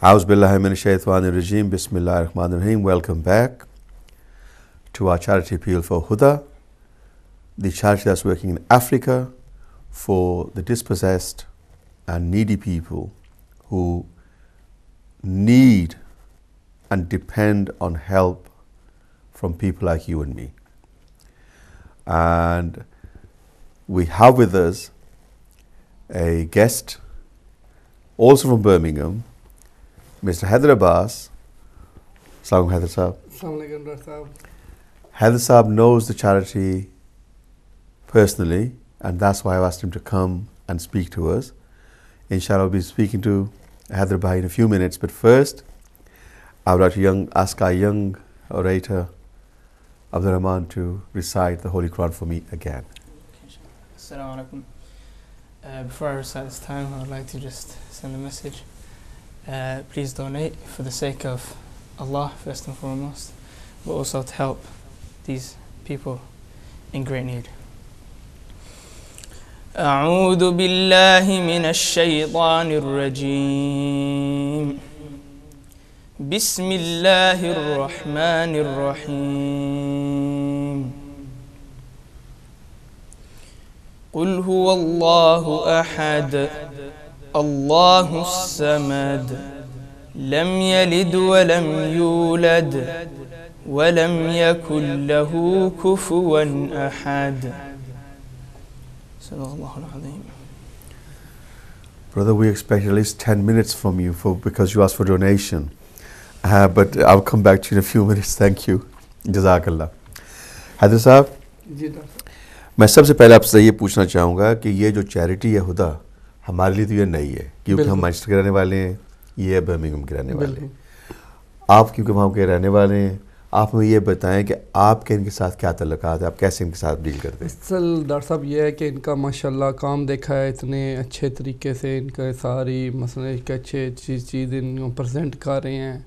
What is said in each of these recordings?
A'udhu billahi minash shaitanir rajeem. Bismillahir rahmanir rahim. Welcome back to our charity appeal for Huda, the charity that's working in Africa for the dispossessed and needy people who need and depend on help from people like you and me. And we have with us a guest, also from Birmingham, Mr. Haider Abbas. Assalamu alaikum, Haider Saab. Assalamu alaikum, Dr. Saab. Haider Saab knows the charity personally, and that's why I asked him to come and speak to us. Inshallah, I'll be speaking to Haider Bhai in a few minutes, but first, I would like to ask our young orator, Abdul Rahman, to recite the Holy Quran for me again. Assalamu alaikum. Before I recite this time, I would like to just send a message. Please donate for the sake of Allah, first and foremost, but also to help these people in great need. أعوذ بالله من الشيطان الرجيم. بسم الله الرحمن الرحيم. قل هو الله أحد الله الصمد لم يلد ولم يولد ولم يكن له كفوا أحد. صدق الله العظيم. Brother, we expect at least 10 minutes from you because you asked for donation. But I'll come back to you in a few minutes. Thank you. Jazakallah. Haider Saab, میں سب سے پہلے آپ سے یہ پوچھنا چاہوں گا کہ یہ جو چیریٹی ہے ہدا، ہمارے لیے تو یہ نئی ہے کیونکہ ہم مانچسٹر کے رہنے والے ہیں، یہ برمنگھم کے رہنے والے ہیں. آپ کیونکہ وہاں کے رہنے والے ہیں، آپ ہمیں یہ بتائیں کہ آپ کے ان کے ساتھ کیا تعلقات ہیں، آپ کیسے ان کے ساتھ ڈیل کرتے ہیں؟ اصل ڈاکٹر صاحب یہ ہے کہ ان کا ماشاءاللہ کام دیکھا ہے اتنے اچھے طریقے سے، ان کا ساری مسئلہ ایک اچھے چیز ان کو پریزنٹ کر رہے ہیں.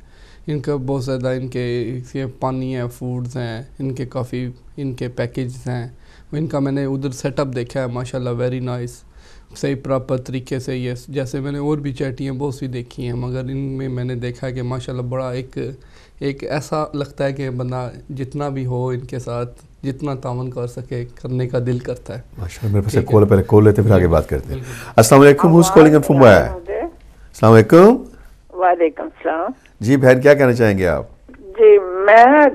ان کا بہت زیادہ ان کے پانی ہے، فوڈز ہیں، ان کے کافی ان کے پیکیجز ہیں. ان کا میں نے ادھر سیٹ اپ دیکھا ہے ماشاءاللہ ویری نائس، صحیح پراپر طریقے سے. یہ جیسے میں نے اور بھی چیٹیاں بہت سی دیکھی ہیں، مگر ان میں میں نے دیکھا ہے کہ ماشاءاللہ بڑا ایک ایسا لگتا ہے کہ بندہ جتنا بھی ہو ان کے ساتھ جتنا تعاون کر سکے کرنے کا دل کرتا ہے. ماشاءاللہ. میرے پاس کال پہلے کال لیتے پھر آگے بات کرتے ہیں. السلام علیکم. Who's calling in from where? السلام علیکم. وعلیکم السلام. جی بہن، کیا کہنا چاہیں گے آپ؟ جی میں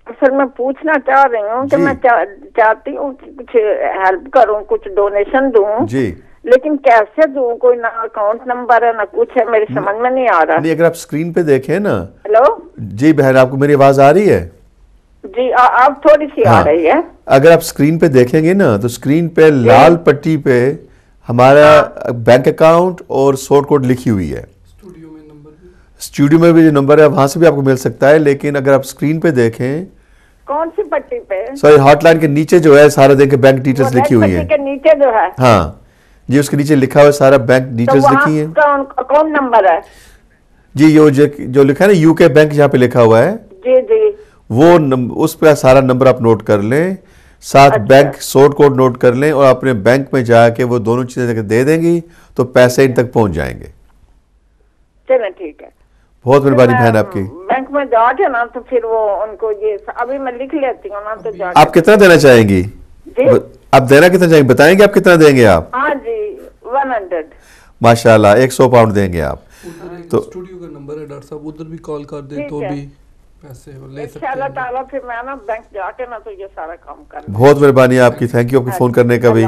اصل میں پوچھنا چاہ رہی ہوں کہ میں چاہتی ہوں کہ کچھ ہیلپ کروں، کچھ ڈونیشن دوں. جی لیکن کیسے دوں؟ کوئی نہ اکاؤنٹ نمبر ہے نہ کچھ ہے، میری سمجھ میں نہیں آ رہا. نہیں، اگر آپ اسکرین پہ دیکھیں نا. ہیلو جی بہن، آپ کو میری آواز آ رہی ہے؟ جی آپ تھوڑی سی آ رہی ہے. اگر آپ اسکرین پہ دیکھیں گے نا تو اسکرین پہ لال پٹی پہ ہمارا بینک اکاؤنٹ اور سورٹ کوڈ لکھی ہوئی ہے. اسٹوڈیو میں بھی جو نمبر ہے وہاں سے بھی آپ کو مل سکتا ہے، لیکن اگر آپ اسکرین پہ دیکھیں. کون سی پٹی پہ؟ سوری، ہاٹ لائن کے نیچے جو ہے سارا دیکھ کے بینک ڈیٹیلز لکھی ہوئی ہیں. نیچے جو ہے، ہاں جی، اس کے نیچے لکھا ہوا ہے سارا بینک ڈیٹیلز لکھی ہیں. اکاؤنٹ نمبر ہے جی جو لکھا ہے نا، یو کے بینک جہاں پہ لکھا ہوا ہے، جی جی وہ اس پہ سارا نمبر آپ نوٹ کر لیں، ساتھ بینک سورٹ کوڈ نوٹ کر لیں، اور اپنے بینک میں جا کے وہ دونوں چیزیں دے دیں گی تو پیسے ان تک پہنچ جائیں گے. چلیں ٹھیک ہے. بہت مہربانی بہن آپ کی. بینک میں جا کے نا تو پھر وہ ان کو یہ ابھی میں لکھ لیتی ہوں نا تو جا. آپ کتنا دینا چاہیں گی؟ جی آپ دینا کتنا چاہیں گے؟ بتائیں گے آپ کتنا دیں گے آپ؟ ہاں جی 100. ماشاءاللہ 100 پاؤنڈ دیں گے آپ. تو اسٹوڈیو کا نمبر ہے ڈاکٹر صاحب، ادھر بھی کال کر دیں تو بھی پیسے لے سکتے ہیں انشاءاللہ تعالیٰ. پھر میں نا بینک جا کے نا تو یہ سارا کام کر. بہت مہربانی آپ کی. تھینک یو آپ کو فون کرنے کا بھی.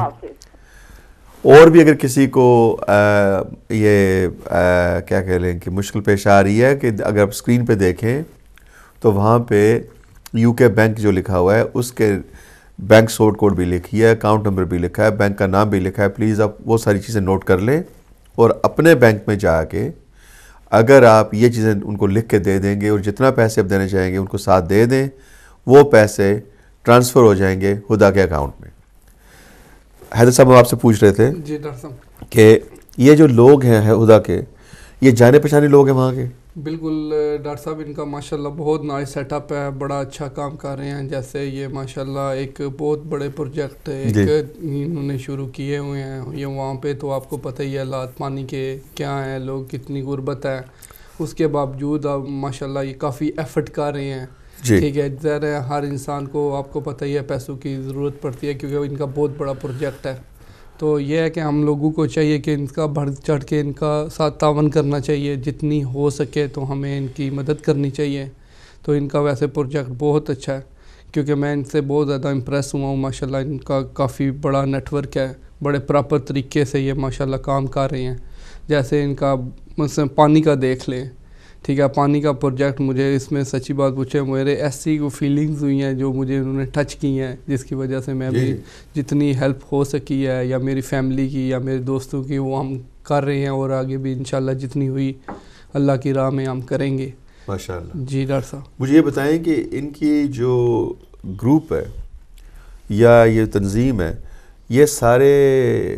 اور بھی اگر کسی کو یہ کیا کہہ لیں کہ مشکل پیش آ رہی ہے کہ اگر آپ اسکرین پہ دیکھیں تو وہاں پہ یو کے بینک جو لکھا ہوا ہے اس کے بینک سورٹ کوڈ بھی لکھی ہے، اکاؤنٹ نمبر بھی لکھا ہے، بینک کا نام بھی لکھا ہے. پلیز آپ وہ ساری چیزیں نوٹ کر لیں اور اپنے بینک میں جا کے اگر آپ یہ چیزیں ان کو لکھ کے دے دیں گے اور جتنا پیسے آپ دینا چاہیں گے ان کو ساتھ دے دیں، وہ پیسے ٹرانسفر ہو جائیں گے ہدا کے اکاؤنٹ میں. حیدر صاحب ہم آپ سے پوچھ رہے تھے کہ یہ جو لوگ ہیں ہدا کے، یہ جانے پہچانے لوگ ہیں وہاں کے؟ بالکل ڈاکٹر صاحب ان کا ماشاءاللہ بہت نائس سیٹ اپ ہے, بڑا اچھا کام کر رہے ہیں. جیسے یہ ماشاءاللہ ایک بہت بڑے پروجیکٹ ایک انہوں نے شروع کیے ہوئے ہیں. یہ وہاں پہ تو آپ کو پتہ ہی ہے حالات پانی کے کیا ہیں, لوگ کتنی غربت ہے, اس کے باوجود اب ماشاءاللہ یہ کافی ایفرٹ کر رہے ہیں. ٹھیک ہے, ظاہر ہے ہر انسان کو آپ کو پتہ ہی ہے پیسوں کی ضرورت پڑتی ہے کیونکہ ان کا بہت بڑا پروجیکٹ ہے. تو یہ ہے کہ ہم لوگوں کو چاہیے کہ ان کا بڑھ چڑھ کے ان کا ساتھ تعاون کرنا چاہیے, جتنی ہو سکے تو ہمیں ان کی مدد کرنی چاہیے. تو ان کا ویسے پروجیکٹ بہت اچھا ہے کیونکہ میں ان سے بہت زیادہ امپریس ہوا ہوں. ماشاءاللہ ان کا کافی بڑا نیٹ ورک ہے, بڑے پراپر طریقے سے یہ ماشاءاللہ کام کر رہے ہیں. جیسے ان کا مثلا پانی کا دیکھ لیں, ٹھیک ہے, پانی کا پروجیکٹ مجھے اس میں سچی بات پوچھے میرے ایسی کو فیلنگز ہوئی ہیں جو مجھے انہوں نے ٹچ کی ہیں, جس کی وجہ سے میں بھی جتنی ہیلپ ہو سکی ہے یا میری فیملی کی یا میرے دوستوں کی وہ ہم کر رہے ہیں, اور آگے بھی انشاءاللہ جتنی ہوئی اللہ کی راہ میں ہم کریں گے. ماشاءاللہ. جی ڈاکٹر صاحب مجھے یہ بتائیں کہ ان کی جو گروپ ہے یا یہ تنظیم ہے, یہ سارے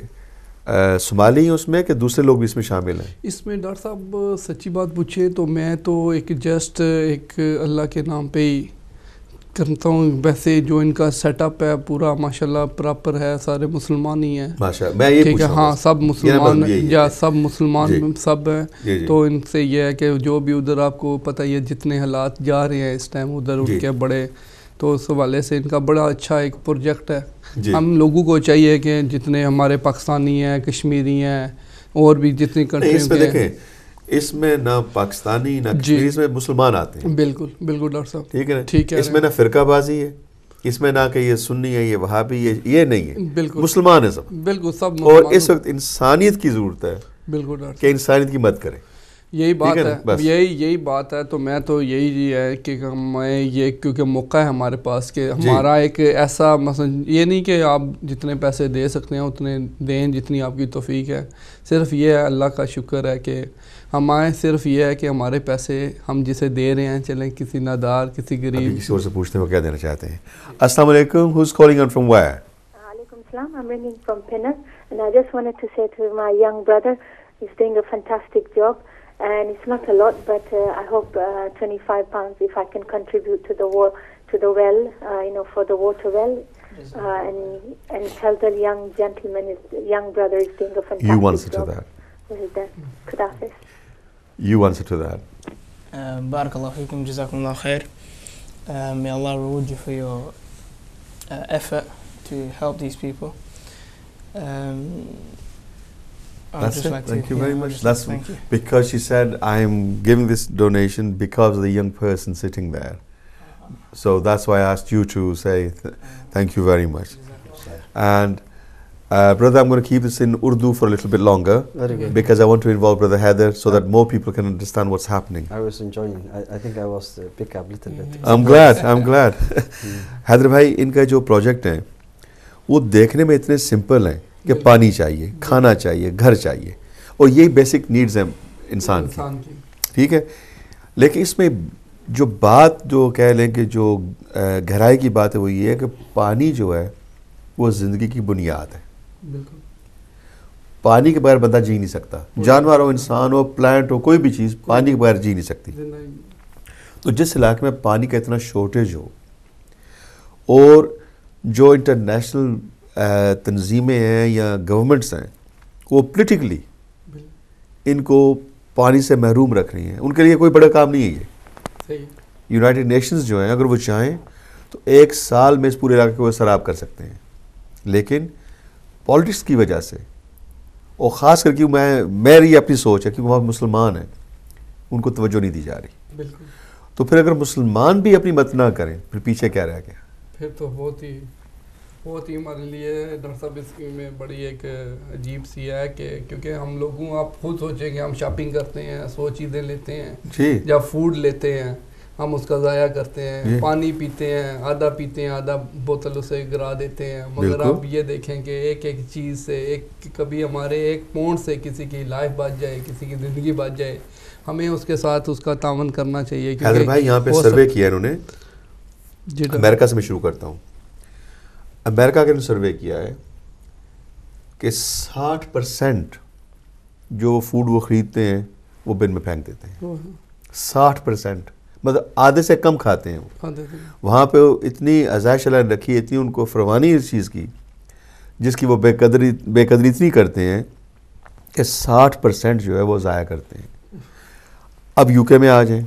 صومالی ہیں اس میں کہ دوسرے لوگ بھی اس میں شامل ہیں؟ اس میں ڈاکٹر صاحب سچی بات پوچھے تو میں تو ایک جسٹ ایک اللہ کے نام پہ ہی کرتا ہوں. ویسے جو ان کا سیٹ اپ ہے پورا ماشاءاللہ پراپر ہے, سارے مسلمان ہی ہیں. میں یہ ٹھیک ہے, ہاں سب مسلمان یا سب مسلمان سب ہیں. تو ان سے یہ ہے کہ جو بھی ادھر آپ کو پتہ ہی ہے جتنے حالات جا رہے ہیں اس ٹائم ادھر ان کے بڑے, تو اس حوالے سے ان کا بڑا اچھا ایک پروجیکٹ ہے. ہم لوگوں کو چاہیے کہ جتنے ہمارے پاکستانی ہیں, کشمیری ہیں, اور بھی جتنی کنٹریز میں دیکھیں اس میں نہ پاکستانی نہ کشمیری, اس میں مسلمان آتے ہیں. بالکل بالکل ڈاکٹر صاحب, ٹھیک ہے نا, ٹھیک ہے. اس میں نہ فرقہ بازی ہے, اس میں نہ کہ یہ سنی ہے یہ وہابی ہے, یہ نہیں ہے. بالکل مسلمان ہے سب, بالکل سب. اور اس وقت انسانیت کی ضرورت ہے بالکل ڈاکٹر کہ انسانیت کی مدد کریں. یہی بات ہے, یہی بات ہے. تو میں تو یہی ہے کہ میں یہ کیونکہ موقع ہے ہمارے پاس کہ ہمارا ایک ایسا مثلا یہ نہیں کہ آپ جتنے پیسے دے سکتے ہیں اتنے دیں جتنی آپ کی توفیق ہے. صرف یہ ہے اللہ کا شکر ہے کہ ہمارے صرف یہ ہے کہ ہمارے پیسے ہم جسے دے رہے ہیں چلیں کسی نادار کسی غریب. کسی اور سے پوچھتے ہیں وہ کیا دینا چاہتے ہیں. السلام علیکم. Who's calling on from where? Alaikum salam. I'm ringing from Pinner, and I just wanted to say to my young brother, he's doing a fantastic job. And it's not a lot, but I hope £25 if I can contribute to the well, for the water well, and tell the young gentleman, young brother is doing a fantastic job. You answer to that. Khudafis. You answer to that. Barakallahu feekum, jazakumullah khair. May Allah reward you for your effort to help these people. That's it. Thank you very much. That's because she said I'm giving this donation because of the young person sitting there. So that's why I asked you to say thank you very much. And brother, I'm going to keep this in Urdu for a little bit longer because I want to involve brother Haider so that more people can understand what's happening. I was enjoying. I think I was pick up a little bit. I'm glad. Haider bhai, इनका जो project है वो देखने में इतने simple हैं کہ پانی چاہیے, کھانا چاہیے, گھر چاہیے, اور یہی بیسک نیڈز ہیں انسان کی. ٹھیک ہے, لیکن اس میں جو بات جو کہہ لیں کہ جو گہرائی کی بات ہے وہ یہ ہے کہ پانی جو ہے وہ زندگی کی بنیاد ہے. پانی کے بغیر بندہ جی نہیں سکتا, جانور ہو, انسان ہو, پلانٹ ہو, کوئی بھی چیز پانی کے بغیر جی نہیں سکتی. تو جس علاقے میں پانی کا اتنا شارٹیج ہو, اور جو انٹرنیشنل تنظیمیں ہیں یا گورنمنٹس ہیں وہ پولیٹیکلی ان کو پانی سے محروم رکھ رہی ہیں, ان کے لیے کوئی بڑا کام نہیں ہے یہ. یونائٹڈ نیشنز جو ہیں اگر وہ چاہیں تو 1 سال میں اس پورے علاقے کو سیراب کر سکتے ہیں, لیکن پالیٹکس کی وجہ سے, اور خاص کر کے میری اپنی سوچ ہے کہ وہاں مسلمان ہیں ان کو توجہ نہیں دی جا رہی. تو پھر اگر مسلمان بھی اپنی مدد نہ کریں پھر پیچھے کیا رہ گیا؟ پھر تو بہت ہی ہمارے لیے ڈاکٹر صاحب اس میں بڑی ایک عجیب سی ہے کہ کیونکہ ہم لوگوں آپ خود سوچیں کہ ہم شاپنگ کرتے ہیں, 100 چیزیں لیتے ہیں, جب فوڈ لیتے ہیں ہم اس کا ضائع کرتے ہیں, پانی پیتے ہیں آدھا بوتلوں سے گرا دیتے ہیں. مگر آپ یہ دیکھیں کہ ایک چیز سے کبھی ہمارے 1 پونڈ سے کسی کی لائف بچ جائے, کسی کی زندگی بچ جائے, ہمیں اس کے ساتھ اس کا تعاون کرنا چاہیے. حیدر بھائی یہاں پہ سروے کیا انہوں نے, امریکہ سے میں شروع کرتا ہوں. امریکہ کے نے سروے کیا ہے کہ 60% جو فوڈ وہ خریدتے ہیں وہ بن میں پھینک دیتے ہیں. 60%, مطلب آدھے سے کم کھاتے ہیں وہ. وہاں پہ اتنی ازائش اللہ نے رکھی, اتنی ان کو فروانی اس چیز کی, جس کی وہ بے قدری اتنی کرتے ہیں کہ 60% جو ہے وہ ضائع کرتے ہیں. اب یو کے میں آ جائیں,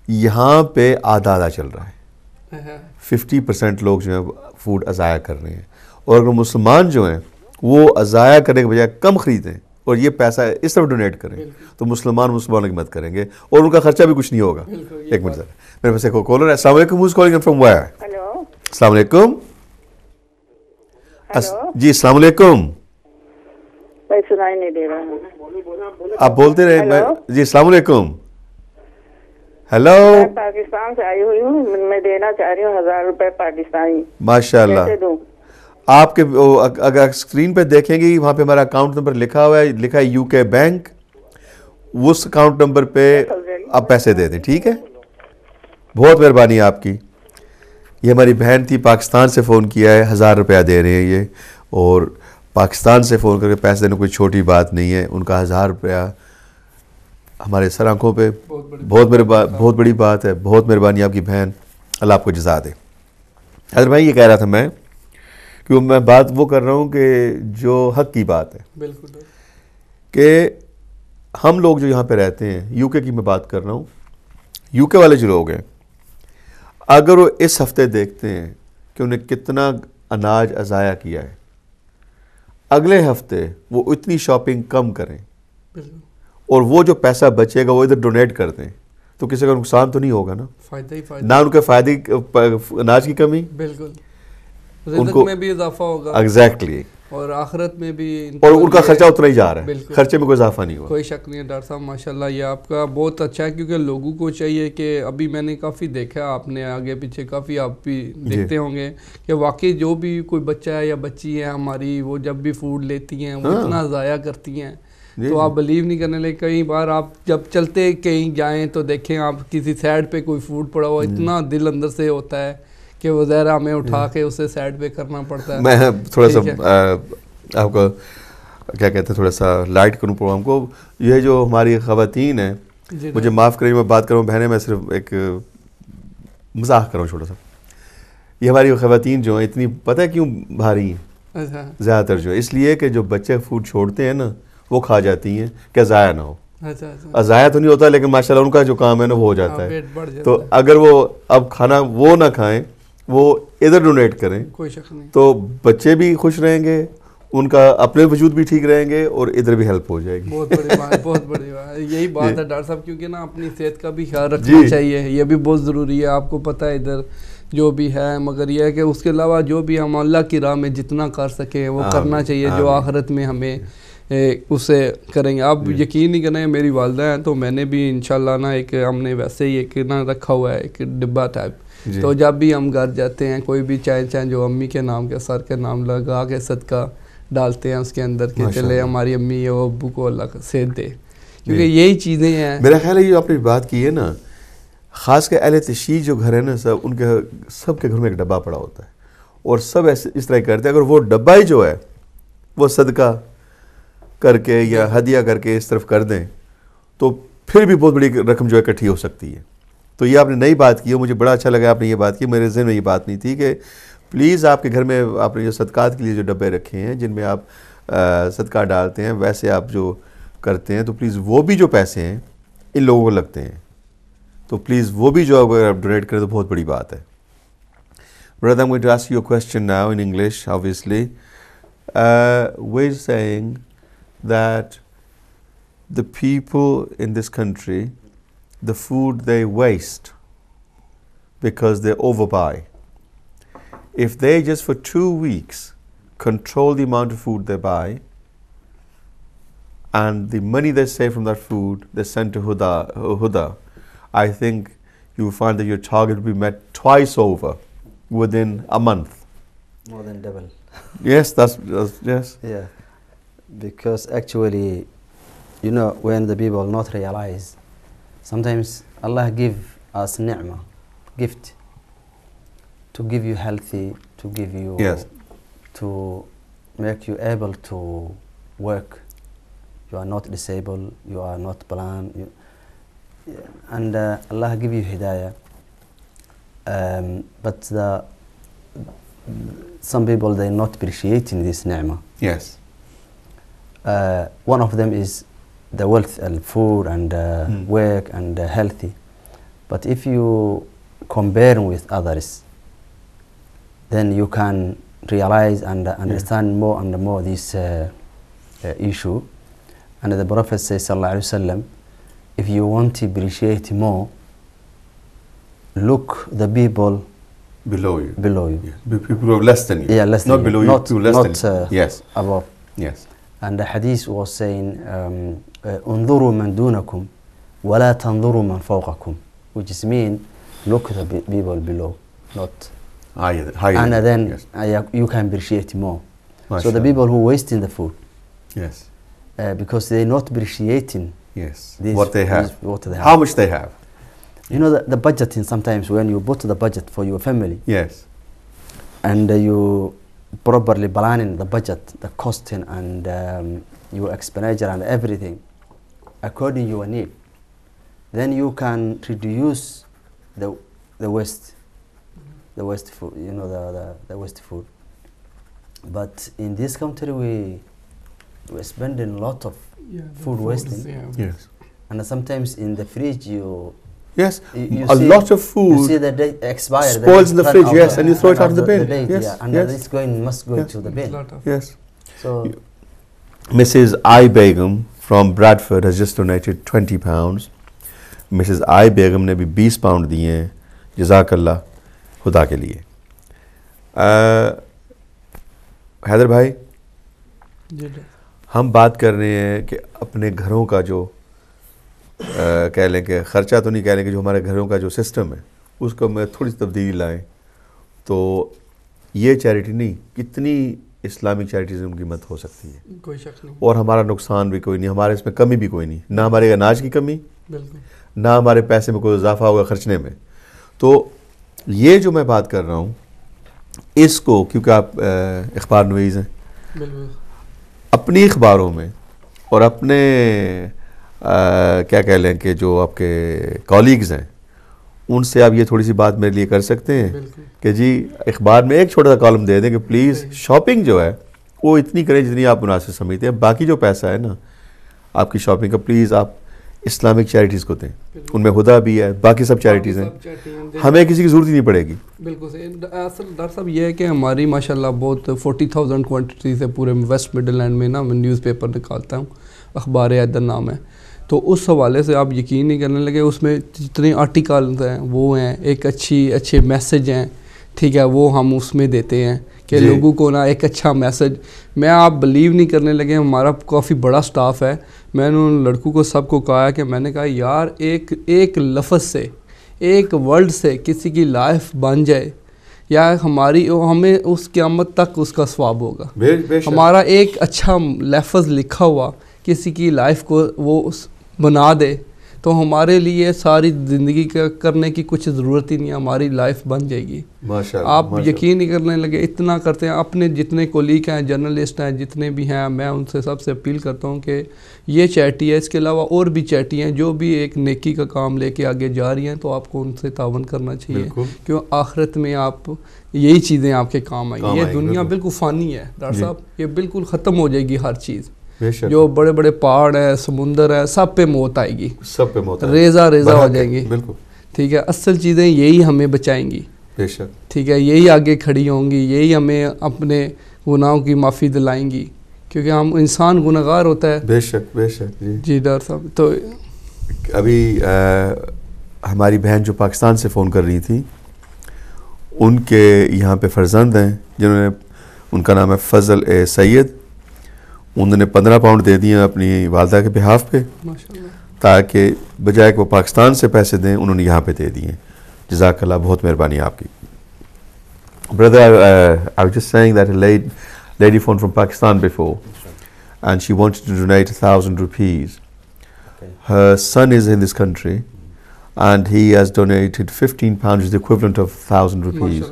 یہاں پہ آدھا چل رہا ہے. 50% لوگ جو ہیں فوڈ ضائع کر رہے ہیں, اور اگر مسلمان جو ہیں وہ ضائع کرنے کے بجائے کم خریدیں اور یہ پیسہ اس طرف ڈونیٹ کریں تو مسلمانوں کی مدد کریں گے اور ان کا خرچہ بھی کچھ نہیں ہوگا. ایک منٹ سر, میرے پاس ایک کالر ہے. السلام علیکم. Who's calling from where? Hello السلام علیکم. جی السلام علیکم. بھائی سنائی نہیں دے رہا, آپ بولتے رہے. جی السلام علیکم. ہیلو. میں پاکستان سے آئی ہوئی ہوں, میں دینا چاہ رہی ہوں 1000 روپے پاکستانی. ماشاء اللہ. کیسے دوں؟ آپ کے اگر اسکرین پہ دیکھیں گی وہاں پہ ہمارا اکاؤنٹ نمبر لکھا ہوا ہے, لکھا ہے یو کے بینک. اس اکاؤنٹ نمبر پہ آپ پیسے دے دیں, ٹھیک ہے؟ بہت مہربانی آپ کی. یہ ہماری بہن تھی, پاکستان سے فون کیا ہے, 1000 روپیہ دے رہے ہیں یہ, اور پاکستان سے فون کر کے پیسے دینا کوئی چھوٹی بات نہیں ہے. ان کا 1000 روپیہ ہمارے سر آنکھوں پہ بہت بڑی بات ہے. بہت مہربانی آپ کی بہن, اللہ آپ کو جزا دے. حضرت بھائی یہ کہہ رہا تھا میں کہ میں بات وہ کر رہا ہوں کہ جو حق کی بات ہے, بالکل, کہ ہم لوگ جو یہاں پہ رہتے ہیں, یو کے کی میں بات کر رہا ہوں, یو کے والے جو لوگ ہیں, اگر وہ اس ہفتے دیکھتے ہیں کہ انہیں کتنا اناج ضائع کیا ہے, اگلے ہفتے وہ اتنی شاپنگ کم کریں اور وہ جو پیسہ بچے گا وہ ادھر ڈونیٹ کر دیں, تو کسی کا نقصان تو نہیں ہوگا نا, فائدہ ہی فائدہ, نہ ان کے فائدے اناج کی کمی, بالکل, رزق میں بھی اضافہ ہوگا. ایگزیکٹلی. اور آخرت میں بھی, اور ان کا خرچہ اتنا ہی جا رہا ہے, خرچے میں کوئی اضافہ نہیں ہوا. کوئی شک نہیں ہے ڈاکٹر صاحب, ماشاءاللہ یہ آپ کا بہت اچھا ہے, کیونکہ لوگوں کو چاہیے کہ ابھی میں نے کافی دیکھا, آپ نے آگے پیچھے کافی آپ بھی دیکھتے ہوں گے کہ واقعی جو بھی کوئی بچہ ہے یا بچی ہے ہماری, وہ جب بھی فوڈ لیتی ہیں وہ اتنا ضائع کرتی ہیں, تو آپ بلیو نہیں کرنے لگے. کئی بار آپ جب چلتے کہیں جائیں تو دیکھیں آپ کسی سائڈ پہ کوئی فوڈ پڑا ہوا, اتنا دل اندر سے ہوتا ہے کہ وہ ظاہر ہمیں اٹھا کے اسے سائڈ پہ کرنا پڑتا ہے. میں تھوڑا سا آپ کو کیا کہتے ہیں, تھوڑا سا لائٹ کروں پروگرام کو. یہ جو ہماری خواتین ہیں, مجھے معاف کریں میں بات کروں بہنیں, میں صرف ایک مزاح کروں چھوٹا سا. یہ ہماری خواتین جو ہیں اتنی پتہ ہے کیوں بھاری ہیں زیادہ تر, جو اس لیے کہ جو بچے فوڈ چھوڑتے ہیں نا وہ کھا جاتی ہیں کہ ضائع نہ ہو. ضائع تو نہیں ہوتا لیکن ماشاءاللہ ان کا جو کام ہے نا وہ ہو جاتا ہے. تو اگر وہ اب کھانا وہ نہ کھائیں, وہ ادھر ڈونیٹ کریں, کوئی شک نہیں, تو بچے بھی خوش رہیں گے, ان کا اپنے وجود بھی ٹھیک رہیں گے, اور ادھر بھی ہیلپ ہو جائے گی. بہت بڑی بات, بہت بڑی بات, یہی بات ہے ڈاکٹر صاحب, کیونکہ نا اپنی صحت کا بھی خیال رکھنا چاہیے, یہ بھی بہت ضروری ہے. آپ کو پتہ ہے ادھر جو بھی ہے, مگر یہ ہے کہ اس کے علاوہ جو بھی ہم اللہ کی راہ میں جتنا کر سکیں وہ کرنا چاہیے, جو آخرت میں ہمیں اسے کریں گے. آپ یقین نہیں کریں, میری والدہ ہیں تو میں نے بھی انشاءاللہ نا ایک, ہم نے ویسے ہی ایک نا رکھا ہوا ہے ایک ڈبہ ٹائپ, تو جب بھی ہم گھر جاتے ہیں کوئی بھی چائے جو امی کے نام کے سر کے نام لگا کے صدقہ ڈالتے ہیں اس کے اندر, کہ چلے ہماری امی یا ابو کو اللہ صحت دے, کیونکہ یہی چیزیں ہیں. میرا خیال ہے یہ آپ نے بات کی ہے نا, خاص کر اہل تشیع جو گھر ہے نا سب, ان کے سب کے گھر میں ایک ڈبہ پڑا ہوتا ہے, اور سب ایسے اس طرح کرتے ہیں. اگر وہ ڈبہ ہی جو ہے وہ صدقہ کر کے یا ہدیہ کر کے اس طرف کر دیں تو پھر بھی بہت بڑی رقم جو ہے اکٹھی ہو سکتی ہے. تو یہ آپ نے نئی بات کی ہے, مجھے بڑا اچھا لگا آپ نے یہ بات کی. میرے ذہن میں یہ بات نہیں تھی کہ پلیز آپ کے گھر میں آپ نے جو صدقات کے لیے جو ڈبے رکھے ہیں جن میں آپ صدقہ ڈالتے ہیں, ویسے آپ جو کرتے ہیں, تو پلیز وہ بھی جو پیسے ہیں ان لوگوں کو لگتے ہیں, تو پلیز وہ بھی جو اگر آپ ڈونیٹ کریں تو بہت بڑی بات ہے. Brother, I'm going to ask you a question now in English, obviously. We're saying that the people in this country, the food they waste because they overbuy. If they just for 2 weeks control the amount of food they buy, and the money they save from that food they send to Huda, I think you will find that your target will be met twice over within a month. More than double. Yes, that's yes. Yeah, because actually, you know, when the people not realize, sometimes Allah give us ni'mah, gift, to give you healthy, to give you, yes, to make you able to work. You are not disabled. You are not blind. And Allah give you hidayah. But some people, they're not appreciating this ni'mah. Yes. One of them is the wealth and food and work and healthy. But if you compare with others, then you can realize and understand more and more this issue. And the Prophet says, sallallahu alaihi wasallam, if you want to appreciate more, look the people below you. Yes. People who are less than you. Yeah, less not than below you. you, Not, people less not than you. Yes. above. Yes. And the hadith was saying, انظروا من دونكم ولا تنظروا من فوقكم, which is mean look the people below, not higher. And then yes. You can appreciate more. Mashallah. So the people who wasting the food, yes, because they're not appreciating yes, this, what they have, how much they have. You know the budgeting, sometimes when you put the budget for your family, yes, and you properly planning the budget, the costing and your expenditure and everything according to your need, then you can reduce the waste food, you know, the waste food. But in this country we're spending a lot of food wasting. Yes, and sometimes in the fridge you yes, you a lot of food you see the date expired, spoils in the fridge, yes, and you throw it out of the bin. Date, yes, and yes. it's must go into the bin. Yes. So Mrs. I. Begum from Bradford has just donated £20. Mrs. I. Begum ने भी 20 pound दिए हैं, जज़ाकल्लाह खुदा के लिए. हैदर भाई, हम बात कर रहे हैं कि अपने घरों का जो कह लें कि ख़र्चा तो नहीं कह लें कि जो हमारे घरों का जो सिस्टम है उसको मैं थोड़ी सी तब्दीली लाएं, तो ये चैरिटी नहीं, कितनी इस्लामिक चैरिटीज़ में उनकी मदद हो सकती है, कोई शक नहीं, और हमारा नुकसान भी कोई नहीं, हमारे इसमें कमी भी कोई नहीं, ना हमारे अनाज की कमी, बिल्कुल, ना हमारे पैसे में कोई इजाफा होगा खर्चने में. तो ये जो मैं बात कर रहा हूँ इसको, क्योंकि आप अखबार नवीज़ हैं, अपनी अखबारों में और अपने क्या कह लें कि जो आपके कॉलीग्स हैं उनसे आप ये थोड़ी सी बात मेरे लिए कर सकते हैं कि जी अखबार में एक छोटा सा कॉलम दे दें कि प्लीज़ शॉपिंग जो है वो इतनी करें जितनी आप मुनासिब समझते हैं, बाकी जो पैसा है ना आपकी शॉपिंग का प्लीज़ आप इस्लामिक चैरिटीज़ को दें, उनमें हुदा भी है, बाकी सब चैरिटीज़ हैं, हमें किसी की ज़रूरत ही नहीं पड़ेगी. बिल्कुल सही. असल डॉक्टर साहब ये है कि हमारी माशाल्लाह बहुत 40,000 क्वांटिटी से पूरे वेस्ट मिडलैंड में ना मैं न्यूज़पेपर निकालता हूँ, अखबार हैदर नाम है, तो उस हवाले से आप यकीन नहीं करने लगे, उसमें जितने आर्टिकल्स हैं वो हैं, एक अच्छे मैसेज हैं, ठीक है, वो हम उसमें देते हैं कि लोगों को ना एक अच्छा मैसेज, मैं आप बिलीव नहीं करने लगे, हमारा काफ़ी बड़ा स्टाफ है, मैंने उन लड़कों को सबको कहा कि मैंने कहा यार एक लफ्ज़ से, एक वर्ड से किसी की लाइफ बन जाए या हमें उस क़यामत तक उसका सवाब होगा. हमारा एक अच्छा लफ्ज़ लिखा हुआ किसी की लाइफ को वो बना दे तो हमारे लिए सारी ज़िंदगी का करने की कुछ ज़रूरत ही नहीं है, हमारी लाइफ बन जाएगी. आप यकीन नहीं करने लगे, इतना करते हैं. अपने जितने कोलीग हैं, जर्नलिस्ट हैं, जितने भी हैं, मैं उनसे सबसे अपील करता हूं कि ये चैरिटी है, इसके अलावा और भी चैरिटी हैं जो भी एक नेकी का काम लेके आगे जा रही हैं, तो आपको उनसे तावन करना चाहिए, क्यों आखिरत में आप यही चीज़ें आपके काम आएंगी. ये दुनिया बिल्कुल फ़ानी है डॉक्टर साहब, ये बिल्कुल ख़त्म हो जाएगी हर चीज़, जो बड़े बड़े पहाड़ हैं, समुंदर है, सब पे मौत आएगी, सब पे मौत, रेजा हो जाएंगी. बिल्कुल ठीक है, असल चीज़ें यही हमें बचाएंगी, बेशक, ठीक है, यही आगे खड़ी होंगी, यही हमें अपने गुनाहों की माफ़ी दिलाएंगी, क्योंकि हम इंसान गुनहगार होता है. बेशक जी डॉक्टर साहब. तो अभी हमारी बहन जो पाकिस्तान से फ़ोन कर रही थी, उनके यहाँ पे फ़र्जंद हैं जिन्होंने, उनका नाम है फ़ज़ल ए सैयद, उन्होंने 15 पाउंड दे दिए अपनी वालदा के बिहाफ पे, ताकि बजाय कि वो पाकिस्तान से पैसे दें उन्होंने यहाँ पे दे दिए. जज़ाकल्लाह, बहुत मेहरबानी आपकी. Brother, I was just saying that a lady phoned from Pakistan before, and she wanted to donate 1,000 rupees. Her son is in this country, and he has donated 15 pounds, the equivalent of 1,000 rupees.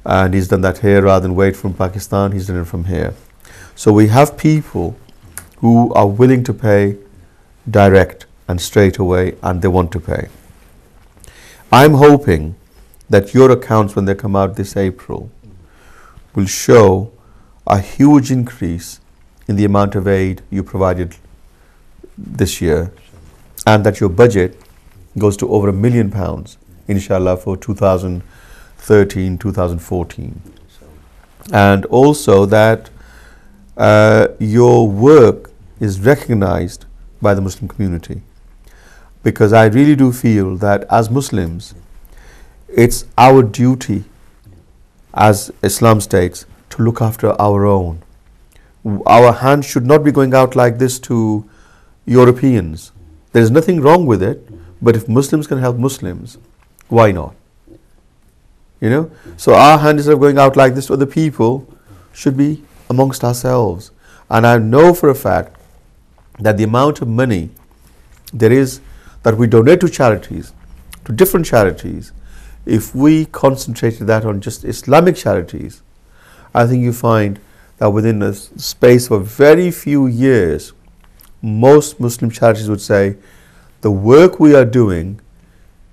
And he's done that here rather than wait from Pakistan, he's done it from here. So we have people who are willing to pay direct and straight away, and they want to pay. I'm hoping that your accounts, when they come out this April, will show a huge increase in the amount of aid you provided this year, and that your budget goes to over £1 million, inshallah, for 2013, 2014. And also that your work is recognized by the Muslim community. Because I really do feel that as Muslims, it's our duty, as Islam states, to look after our own. Our hands should not be going out like this to Europeans. There is nothing wrong with it, but if Muslims can help Muslims, why not? You know? So our hand, instead of going out like this to other people, should be amongst ourselves. And I know for a fact that the amount of money there is that we donate to charities, to different charities, if we concentrated that on just Islamic charities, I think you find that within a space of very few years, most Muslim charities would say, the work we are doing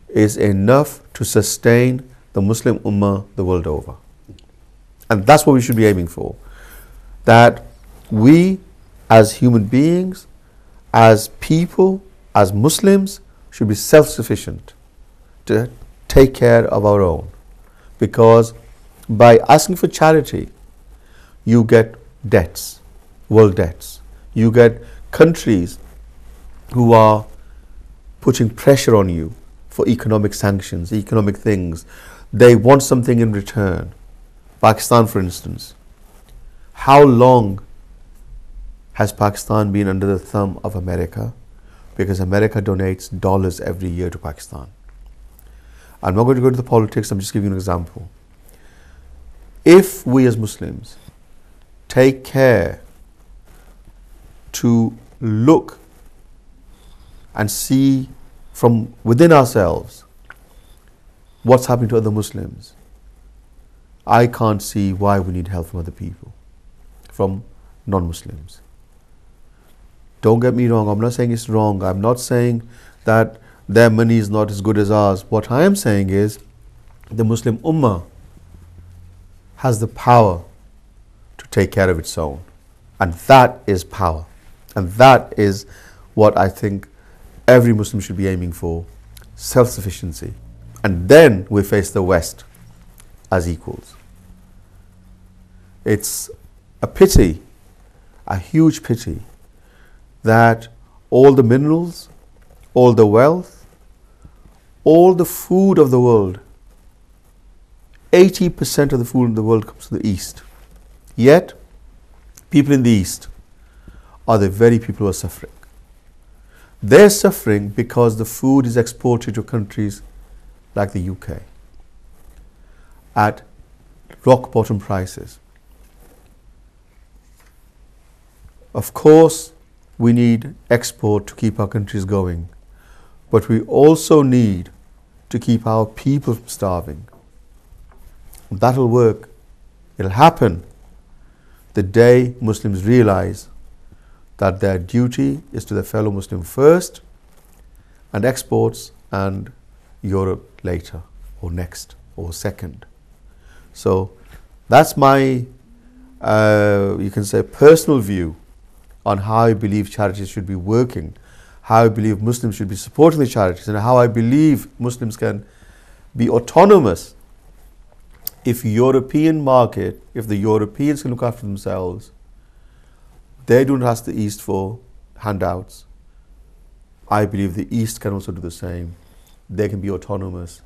is enough to sustain the Muslim Ummah the world over. And that's what we should be aiming for. That we, as human beings, as people, as Muslims, should be self-sufficient to take care of our own. Because by asking for charity, you get debts, world debts. You get countries who are putting pressure on you for economic sanctions, economic things. They want something in return. Pakistan, for instance. How long has Pakistan been under the thumb of America? Because America donates dollars every year to Pakistan. I'm not going to go into the politics, I'm just giving you an example. If we as Muslims take care to look and see from within ourselves what's happening to other Muslims, I can't see why we need help from other people, from non-Muslims. Don't get me wrong, I'm not saying it's wrong. I'm not saying that their money is not as good as ours. What I am saying is the Muslim Ummah has the power to take care of its own. And that is power. And that is what I think every Muslim should be aiming for, self-sufficiency. And then we face the West as equals. It's a pity, a huge pity, that all the minerals, all the wealth, all the food of the world, 80% of the food in the world comes from the East. Yet, people in the East are the very people who are suffering. They're suffering because the food is exported to countries like the UK at rock bottom prices. Of course, we need export to keep our countries going, but we also need to keep our people from starving. That'll work. It'll happen the day Muslims realize that their duty is to their fellow Muslim first, and exports and Europe later, or next, or second. So that's my, you can say, personal view on how I believe charities should be working, how I believe Muslims should be supporting the charities, and how I believe Muslims can be autonomous if European market, if the Europeans can look after themselves. They don't ask the East for handouts. I believe the East can also do the same. They can be autonomous.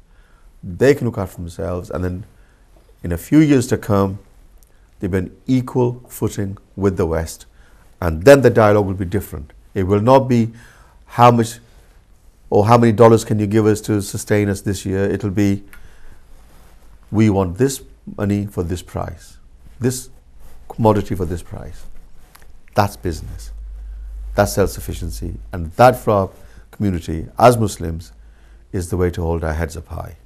They can look after themselves, and then in a few years to come, they'll be on equal footing with the West. And then the dialogue will be different. It will not be how much or how many dollars can you give us to sustain us this year. It'll be, we want this money for this price, this commodity for this price. That's business. That's self-sufficiency. And that for our community as Muslims is the way to hold our heads up high.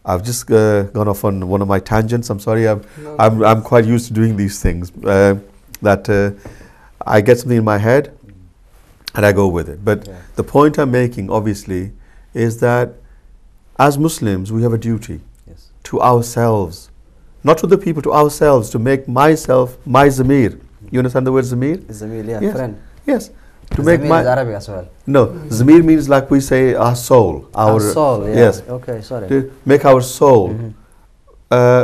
I've just gone off on one of my tangents. I'm sorry. I'm quite used to doing these things. I get something in my head and I go with it. But the point I'm making, obviously, is that as Muslims, we have a duty to ourselves, not to the people, to ourselves, to make myself my zamir. You understand the word zamir? Zamir, yeah, Yes. friend. Yes. To make Zamir my is Arabic as well. no, zamir means like we say our soul, Our soul, yeah. yes, Okay, sorry. to make our soul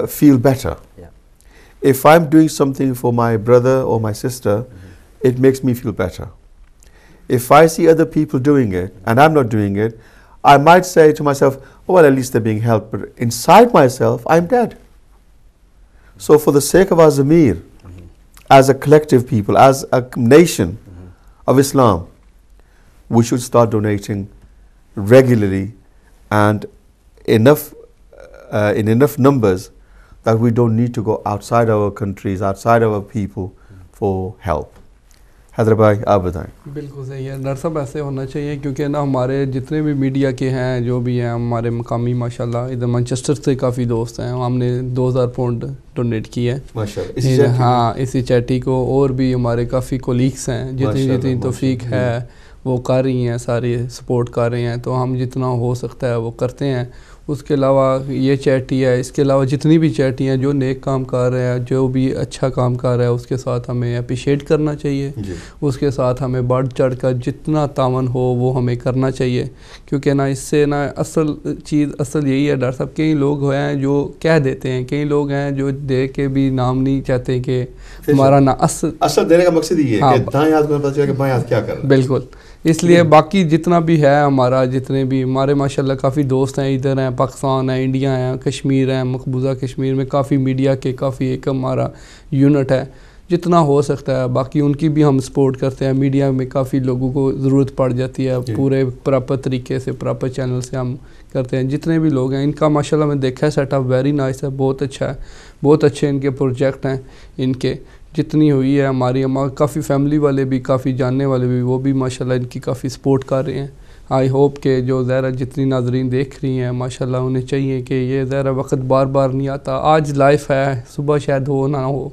feel better. Yeah. If I'm doing something for my brother or my sister, it makes me feel better. If I see other people doing it and I'm not doing it, I might say to myself, oh, well, at least they're being helped. But inside myself, I'm dead. So for the sake of our zamir, as a collective people, as a nation of Islam, we should start donating regularly and in enough numbers that we don't need to go outside our countries, outside our people for help. Haider بھائی آپ بتائیں. بالکل صحیح ہے doctor صاحب, ایسے ہونا چاہیے کیونکہ نا ہمارے جتنے بھی میڈیا کے ہیں جو بھی ہیں ہمارے مقامی ماشاءاللہ ادھر مانچسٹر سے کافی دوست ہیں, ہم نے 2000 پاؤنڈ ڈونیٹ کیا ہے ہاں اسی چیٹی کو, اور بھی ہمارے کافی کولیگس ہیں جتنی توفیق ہے وہ کر رہی ہیں, ساری سپورٹ کر رہے ہیں, تو ہم جتنا ہو سکتا ہے وہ کرتے ہیں. اس کے علاوہ یہ چیٹی ہے, اس کے علاوہ جتنی بھی چیٹی ہیں جو نیک کام کر رہے ہیں, جو بھی اچھا کام کر رہا ہے, اس کے ساتھ ہمیں اپریشیٹ کرنا چاہیے. اس کے ساتھ ہمیں بڑھ چڑھ کر جتنا تعاون ہو وہ ہمیں کرنا چاہیے, کیونکہ نا اس سے نا اصل یہی ہے ڈاکٹر صاحب, کئی لوگ ہیں جو کہہ دیتے ہیں, کئی لوگ ہیں جو دے کے بھی نام نہیں چاہتے کہ ہمارا نا اصل دینے کا مقصد یہ ہے کہ دائیں ہاتھ کو پتہ چلے کہ بائیں ہاتھ کیا کر رہا ہے. بالکل, اس لیے باقی جتنا بھی ہے ہمارا, جتنے بھی ہمارے ماشاءاللہ کافی دوست ہیں, ادھر ہیں, پاکستان ہے, انڈیا ہے, کشمیر ہے, مقبوضہ کشمیر میں کافی میڈیا کے کافی ایک ہمارا یونٹ ہے, جتنا ہو سکتا ہے باقی ان کی بھی ہم سپورٹ کرتے ہیں. میڈیا میں کافی لوگوں کو ضرورت پڑ جاتی ہے, پورے پراپر طریقے سے پراپر چینل سے ہم کرتے ہیں. جتنے بھی لوگ ہیں ان کا ماشاءاللہ میں دیکھا ہے سیٹ اپ ویری نائس ہے, بہت اچھا ہے, بہت اچھے ان کے پروجیکٹ ہیں. ان کے جتنی ہوئی ہے ہماری کافی فیملی والے بھی, کافی جاننے والے بھی, وہ بھی ماشاءاللہ ان کی کافی سپورٹ کر رہے ہیں. آئی ہوپ کہ جو ظاہر جتنی ناظرین دیکھ رہی ہیں ماشاءاللہ انہیں چاہیے کہ یہ ظاہر وقت بار بار نہیں آتا, آج لائف ہے, صبح شاید ہو نہ ہو,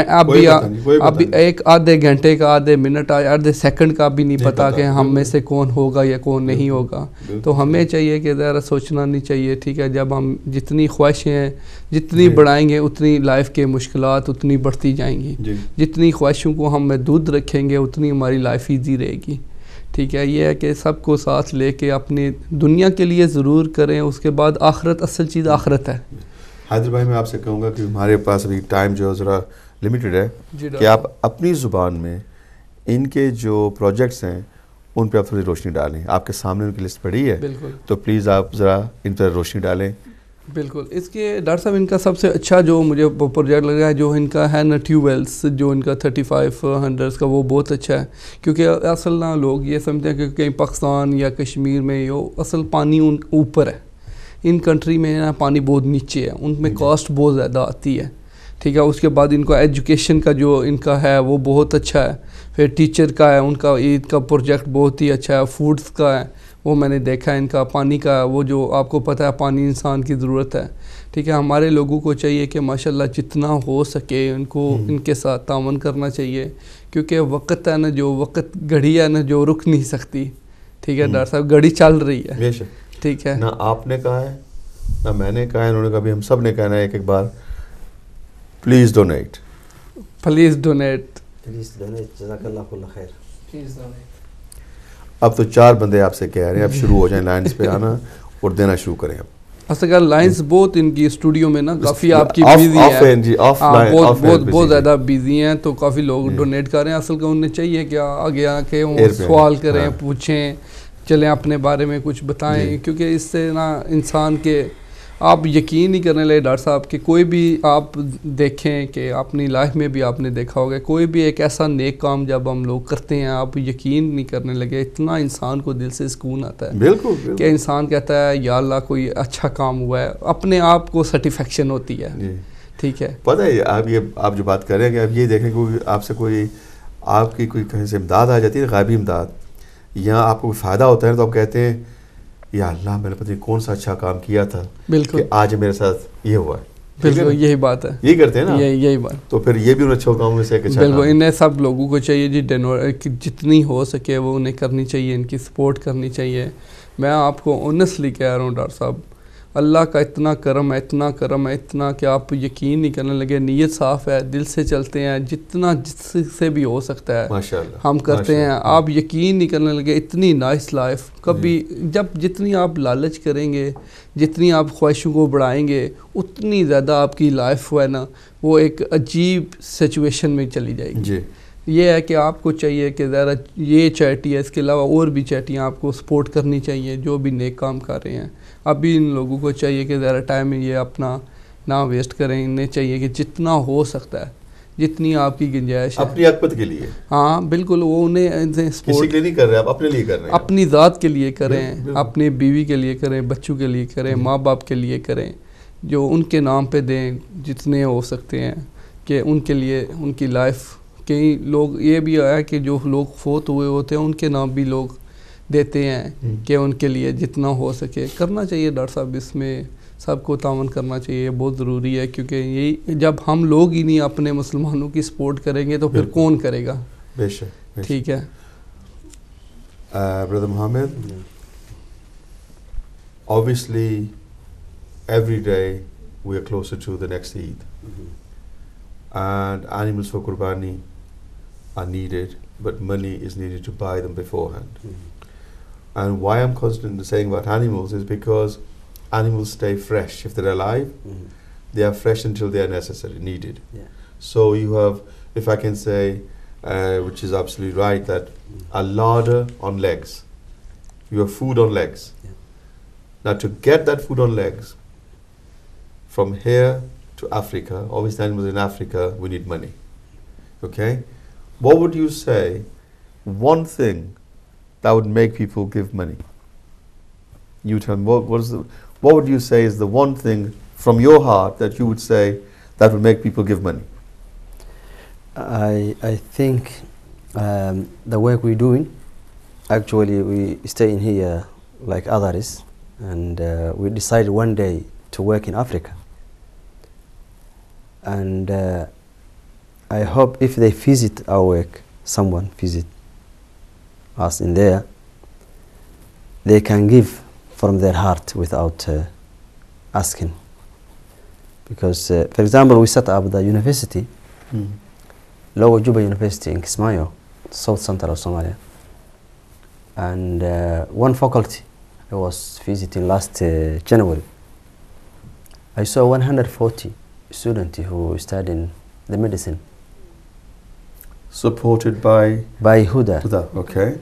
اب ایک آدھے گھنٹے کا, آدھے منٹ, آدھے سیکنڈ کا بھی نہیں پتا کہ ہم میں سے کون ہوگا یا کون نہیں ہوگا. تو ہمیں چاہیے کہ ذرا سوچنا نہیں چاہیے, ٹھیک ہے, جب ہم جتنی خواہشیں ہیں جتنی بڑھائیں گے اتنی لائف کے مشکلات اتنی بڑھتی جائیں گی. جتنی خواہشوں کو ہم محدود رکھیں گے اتنی ہماری لائف ایزی رہے گی. ٹھیک ہے, یہ ہے کہ سب کو ساتھ لے کے اپنی دنیا کے لیے ضرور کریں, اس کے بعد آخرت, اصل چیز آخرت ہے. حیدر بھائی میں آپ سے کہوں گا کہ ہمارے پاس ابھی ٹائم جو ذرا لمیٹڈ ہے, کہ آپ اپنی زبان میں ان کے جو پروجیکٹس ہیں ان پہ آپ تھوڑی روشنی ڈالیں. آپ کے سامنے ان کی لسٹ پڑی ہے, تو پلیز آپ ذرا ان پر روشنی ڈالیں. بالکل, اس کے ڈاکٹر صاحب ان کا سب سے اچھا جو مجھے پروجیکٹ لگ رہا ہے جو ان کا ہے نا ٹیوب ویلس, جو ان کا 3500 کا, وہ بہت اچھا ہے. کیونکہ اصل نا لوگ یہ سمجھتے ہیں کہ کہیں پاکستان یا کشمیر میں یہ اصل پانی ان اوپر ہے, ان کنٹری میں نا پانی بہت نیچے ہے, ان میں کاسٹ بہت زیادہ آتی ہے. ٹھیک ہے, اس کے بعد ان کا ایجوکیشن کا جو ان کا ہے وہ بہت اچھا ہے. پھر ٹیچر کا ہے, ان کا عید کا پروجیکٹ بہت ہی اچھا ہے. فوڈس کا ہے, وہ میں نے دیکھا ہے ان کا. پانی کا, وہ جو آپ کو پتہ ہے پانی انسان کی ضرورت ہے. ٹھیک ہے, ہمارے لوگوں کو چاہیے کہ ماشاءاللہ جتنا ہو سکے ان کو ان کے ساتھ تعاون کرنا چاہیے, کیونکہ وقت ہے نا, جو وقت گھڑی ہے نا جو رک نہیں سکتی. ٹھیک ہے ڈاکٹر صاحب, گھڑی چل رہی ہے. ٹھیک ہے, نہ آپ نے کہا ہے نہ میں نے کہا ہے, انہوں نے کہا بھی ہم سب نے کہنا ہے ایک بار, پلیز ڈونیٹ, پلیز ڈونیٹ, جزاک اللہ کل خیر. Please donate. اب تو 4 بندے آپ سے کہہ رہے ہیں, اب شروع ہو جائیں لائنز پہ آنا اور دینا شروع کریں. اب اصل لائنز بہت ان کی اسٹوڈیو میں نا کافی آپ کی بیزی ہے, بہت زیادہ بیزی ہیں, تو کافی لوگ ڈونیٹ کر رہے ہیں. اصل کا انہیں چاہیے کہ آگے آ کے سوال کریں, پوچھیں, چلیں اپنے بارے میں کچھ بتائیں, کیونکہ اس سے نا انسان کے آپ یقین نہیں کرنے لگے ڈاکٹر صاحب کہ کوئی بھی آپ دیکھیں کہ اپنی لائف میں بھی آپ نے دیکھا ہوگا, کوئی بھی ایک ایسا نیک کام جب ہم لوگ کرتے ہیں آپ یقین نہیں کرنے لگے, اتنا انسان کو دل سے سکون آتا ہے. بالکل, کہ انسان کہتا ہے یا اللہ کوئی اچھا کام ہوا ہے, اپنے آپ کو سیٹسفیکشن ہوتی ہے. ٹھیک ہے, پتہ ہے آپ جو بات کر رہے ہیں کہ اب یہ دیکھیں کہ آپ سے کوئی آپ کی کوئی کہیں سے امداد آ جاتی ہے, غائبی امداد, یا آپ کو کوئی فائدہ ہوتا ہے تو آپ کہتے ہیں یا اللہ میں نے پتہ نہیں کون سا اچھا کام کیا تھا کہ آج میرے ساتھ یہ ہوا ہے. बिल्कुल यही बात है, यही करते हैं ना, यही बात। तो फिर ये भी उन अच्छे कामों में से एक अच्छा काम बिल्कुल, है। इन्हें सब लोगों को चाहिए जी कि जितनी हो सके वो उन्हें करनी चाहिए, इनकी सपोर्ट करनी चाहिए। मैं आपको ऑनेस्टली कह रहा हूँ डॉक्टर साहब, अल्लाह का इतना करम है, इतना करम है, इतना कि आप यकीन नहीं करने लगे। नीयत साफ़ है, दिल से चलते हैं, जितना जिससे भी हो सकता है माशाअल्लाह हम करते हैं। आप यकीन नहीं करने लगे, इतनी नाइस लाइफ कभी, जब जितनी आप लालच करेंगे, जितनी आप ख्वाहिशों को बढ़ाएंगे, उतनी ज़्यादा आपकी लाइफ है ना वो एक अजीब सिचुएशन में चली जाएगी जी। ये है कि आपको चाहिए कि ज़रा ये चैरिटी है, इसके अलावा और भी चैरिटियाँ आपको सपोर्ट करनी चाहिए जो भी नेक काम कर रहे हैं। अभी इन लोगों को चाहिए कि ज़रा टाइम ये अपना ना वेस्ट करें, इन्हें चाहिए कि जितना हो सकता है, जितनी आपकी गुंजाइश है अपनी अकबत के लिए, हाँ बिल्कुल, वो उन्हें किसी सपोर्ट के लिए नहीं कर रहे, आप अपने लिए कर रहे हैं, अपनी ज़ात के लिए करें, बिल्कुल। अपनी बीवी के लिए करें, बच्चों के लिए करें, माँ बाप के लिए करें, जो उनके नाम पे दें जितने हो सकते हैं, कि उनके लिए उनकी लाइफ। कई लोग ये भी आया कि जो लोग फोत हुए होते हैं उनके नाम भी लोग देते हैं कि उनके लिए जितना हो सके करना चाहिए। डॉक्टर साहब, इसमें सबको तावन करना चाहिए, बहुत ज़रूरी है, क्योंकि यही जब हम लोग ही नहीं अपने मुसलमानों की सपोर्ट करेंगे तो फिर कौन करेगा। बेशक। ठीक है brother Mohammad, obviously every day we are closer to the next Eid, and animals for qurbani are needed, but money is needed to buy them beforehand. And why I'm constantly saying about animals is because animals stay fresh. If they're alive, they are fresh until they are necessary, needed. So you have, if I can say, which is absolutely right, that a larder on legs, you have food on legs. Now to get that food on legs from here to Africa, obviously animals in Africa, we need money. Okay? What would you say, one thing that would make people give money? You tell me, what would you say is the one thing from your heart that you would say that would make people give money? I think the work we're doing, actually we stay in here like others, and we decided one day to work in Africa. And I hope if they visit our work, someone visit us in there, they can give from their heart without asking. Because, for example, we set up the university, Lower Juba University in Kismayo, South Central of Somalia. And one faculty I was visiting last January, I saw 140 students who studying the medicine. Supported by Huda. Huda, okay.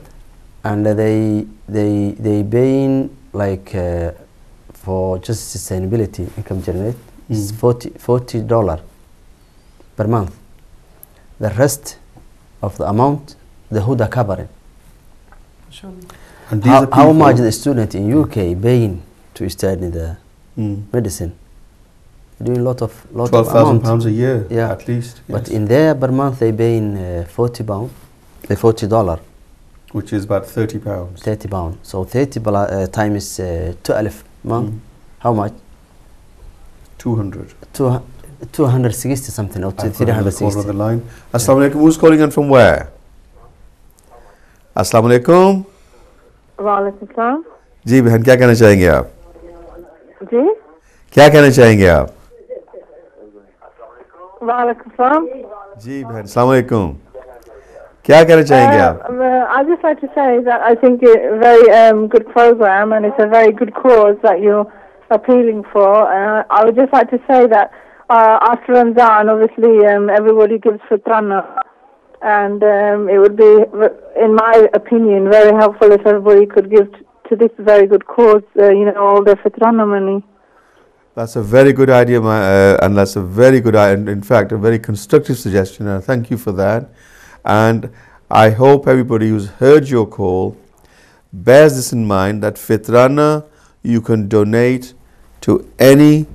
And they paying like for just sustainability income generate is $40 per month. The rest of the amount the Huda covering. And these are How people- much the student in UK paying to study the medicine? Doing a lot of £12,000 a year, Yeah. at least. But yes. in there per month they paying £40, $40, Which is about £30. £30. So 30 times 12 month, how much? 200. 260 something, or I've got another corner of 360. the line. Assalamu alaikum. Who's calling in from where? Assalamu alaikum. वालेकुम सलाम। जी बहन, क्या कहना चाहेंगे आप? जी क्या कहना चाहेंगे आप? वालेकुम सलाम। जी बहन, अस्सलाम वालेकुम। क्या कहना चाहेंगे आप? I just like to say that I think it's a very good program and it's a very good cause that you're appealing for. I would just like to say that after Ramadan, obviously everybody gives fitrana, and it would be, in my opinion, very helpful if everybody could give to this very good cause, all their fitrana money. That's a very good idea, and that's a very good, in fact, a very constructive suggestion, and thank you for that. And I hope everybody who's heard your call bears this in mind, that fitrana you can donate to any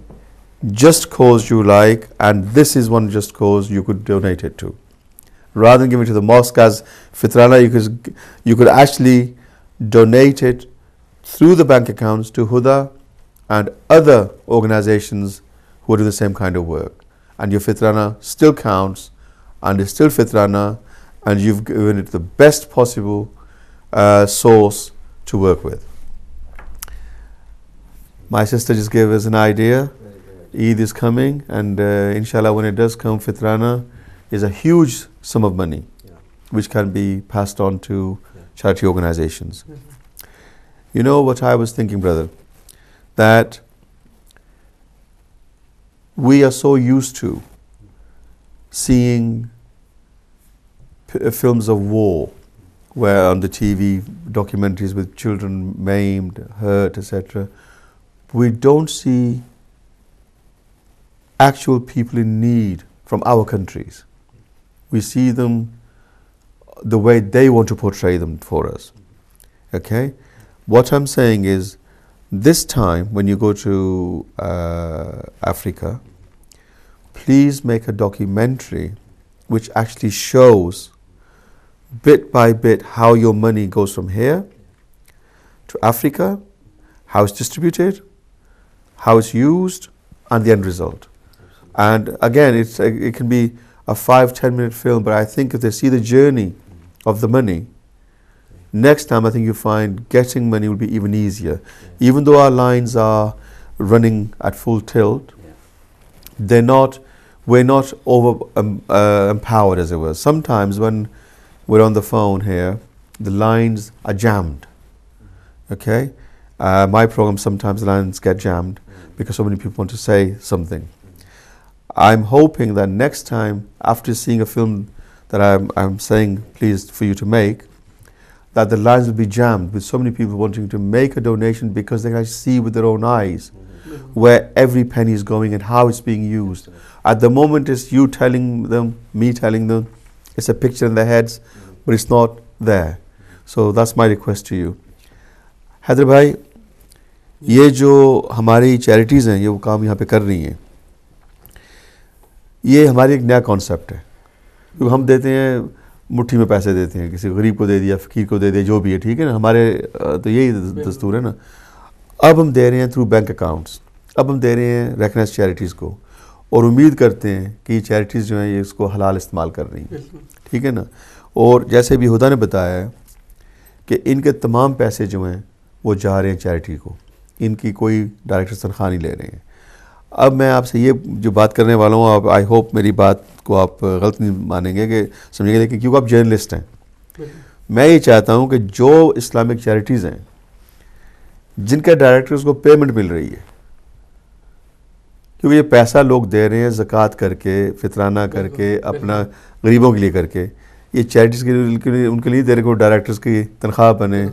just cause you like, and this is one just cause you could donate it to. Rather than giving it to the mosque as fitrana, you could actually donate it through the bank accounts to Huda and other organizations who are doing the same kind of work. And your fitrana still counts, and it's still fitrana, and you've given it the best possible source to work with. My sister just gave us an idea. Eid is coming, and inshallah when it does come, fitrana is a huge sum of money which can be passed on to charity organizations. You know what I was thinking, brother? That we are so used to seeing films of war, where on the TV, documentaries with children maimed, hurt, etc. We don't see actual people in need from our countries. We see them the way they want to portray them for us. Okay? What I'm saying is, this time when you go to Africa, please make a documentary which actually shows bit by bit how your money goes from here to Africa, how it's distributed, how it's used, and the end result. And again, it can be a 5-10 minute film, but I think if they see the journey of the money, next time I think you find getting money will be even easier. Even though our lines are running at full tilt, we're not over empowered, as it were. Sometimes when we're on the phone here, the lines are jammed. Okay? My program, sometimes the lines get jammed because so many people want to say something. I'm hoping that next time, after seeing a film that I'm saying please for you to make, that the lines will be jammed with so many people wanting to make a donation because they can see with their own eyes where every penny is going and how it's being used. At the moment, it's you telling them, me telling them, it's a picture in their heads, but it's not there. So that's my request to you. Haider bhai, یہ جو ہماری charities ہیں یہ وہ کام یہاں پہ کر رہی ہیں, یہ ہماری ایک نیا کانسیپٹ ہے. کیونکہ ہم دیتے ہیں مٹھی میں پیسے دیتے ہیں, کسی غریب کو دے دیا, فقیر کو دے دیا, جو بھی ہے, ٹھیک ہے نا, ہمارے تو یہی دستور ہے نا. اب ہم دے رہے ہیں تھرو بینک اکاؤنٹس, اب ہم دے رہے ہیں ریکگنائز چیریٹیز کو, اور امید کرتے ہیں کہ یہ چیریٹیز جو ہیں یہ اس کو حلال استعمال کر رہی ہیں, ٹھیک ہے نا. اور جیسے بھی ہدا نے بتایا ہے کہ ان کے تمام پیسے جو ہیں وہ جا رہے ہیں چیریٹی کو, ان کی کوئی ڈائریکٹر تنخواہ نہیں لے رہے ہیں. اب میں آپ سے یہ جو بات کرنے والا ہوں, آپ آئی ہوپ میری بات کو آپ غلط نہیں مانیں گے کہ سمجھیں گے, لیکن کیونکہ آپ جرنلسٹ ہیں, میں یہ چاہتا ہوں کہ جو اسلامک چیریٹیز ہیں جن کے ڈائریکٹرز کو پیمنٹ مل رہی ہے, کیونکہ یہ پیسہ لوگ دے رہے ہیں زکوٰۃ کر کے, فطرانہ کر کے, اپنا غریبوں کے لیے کر کے, یہ چیریٹیز کے لیے ان کے لیے دے رہے ہیں کہ ڈائریکٹرز کی تنخواہ بنے,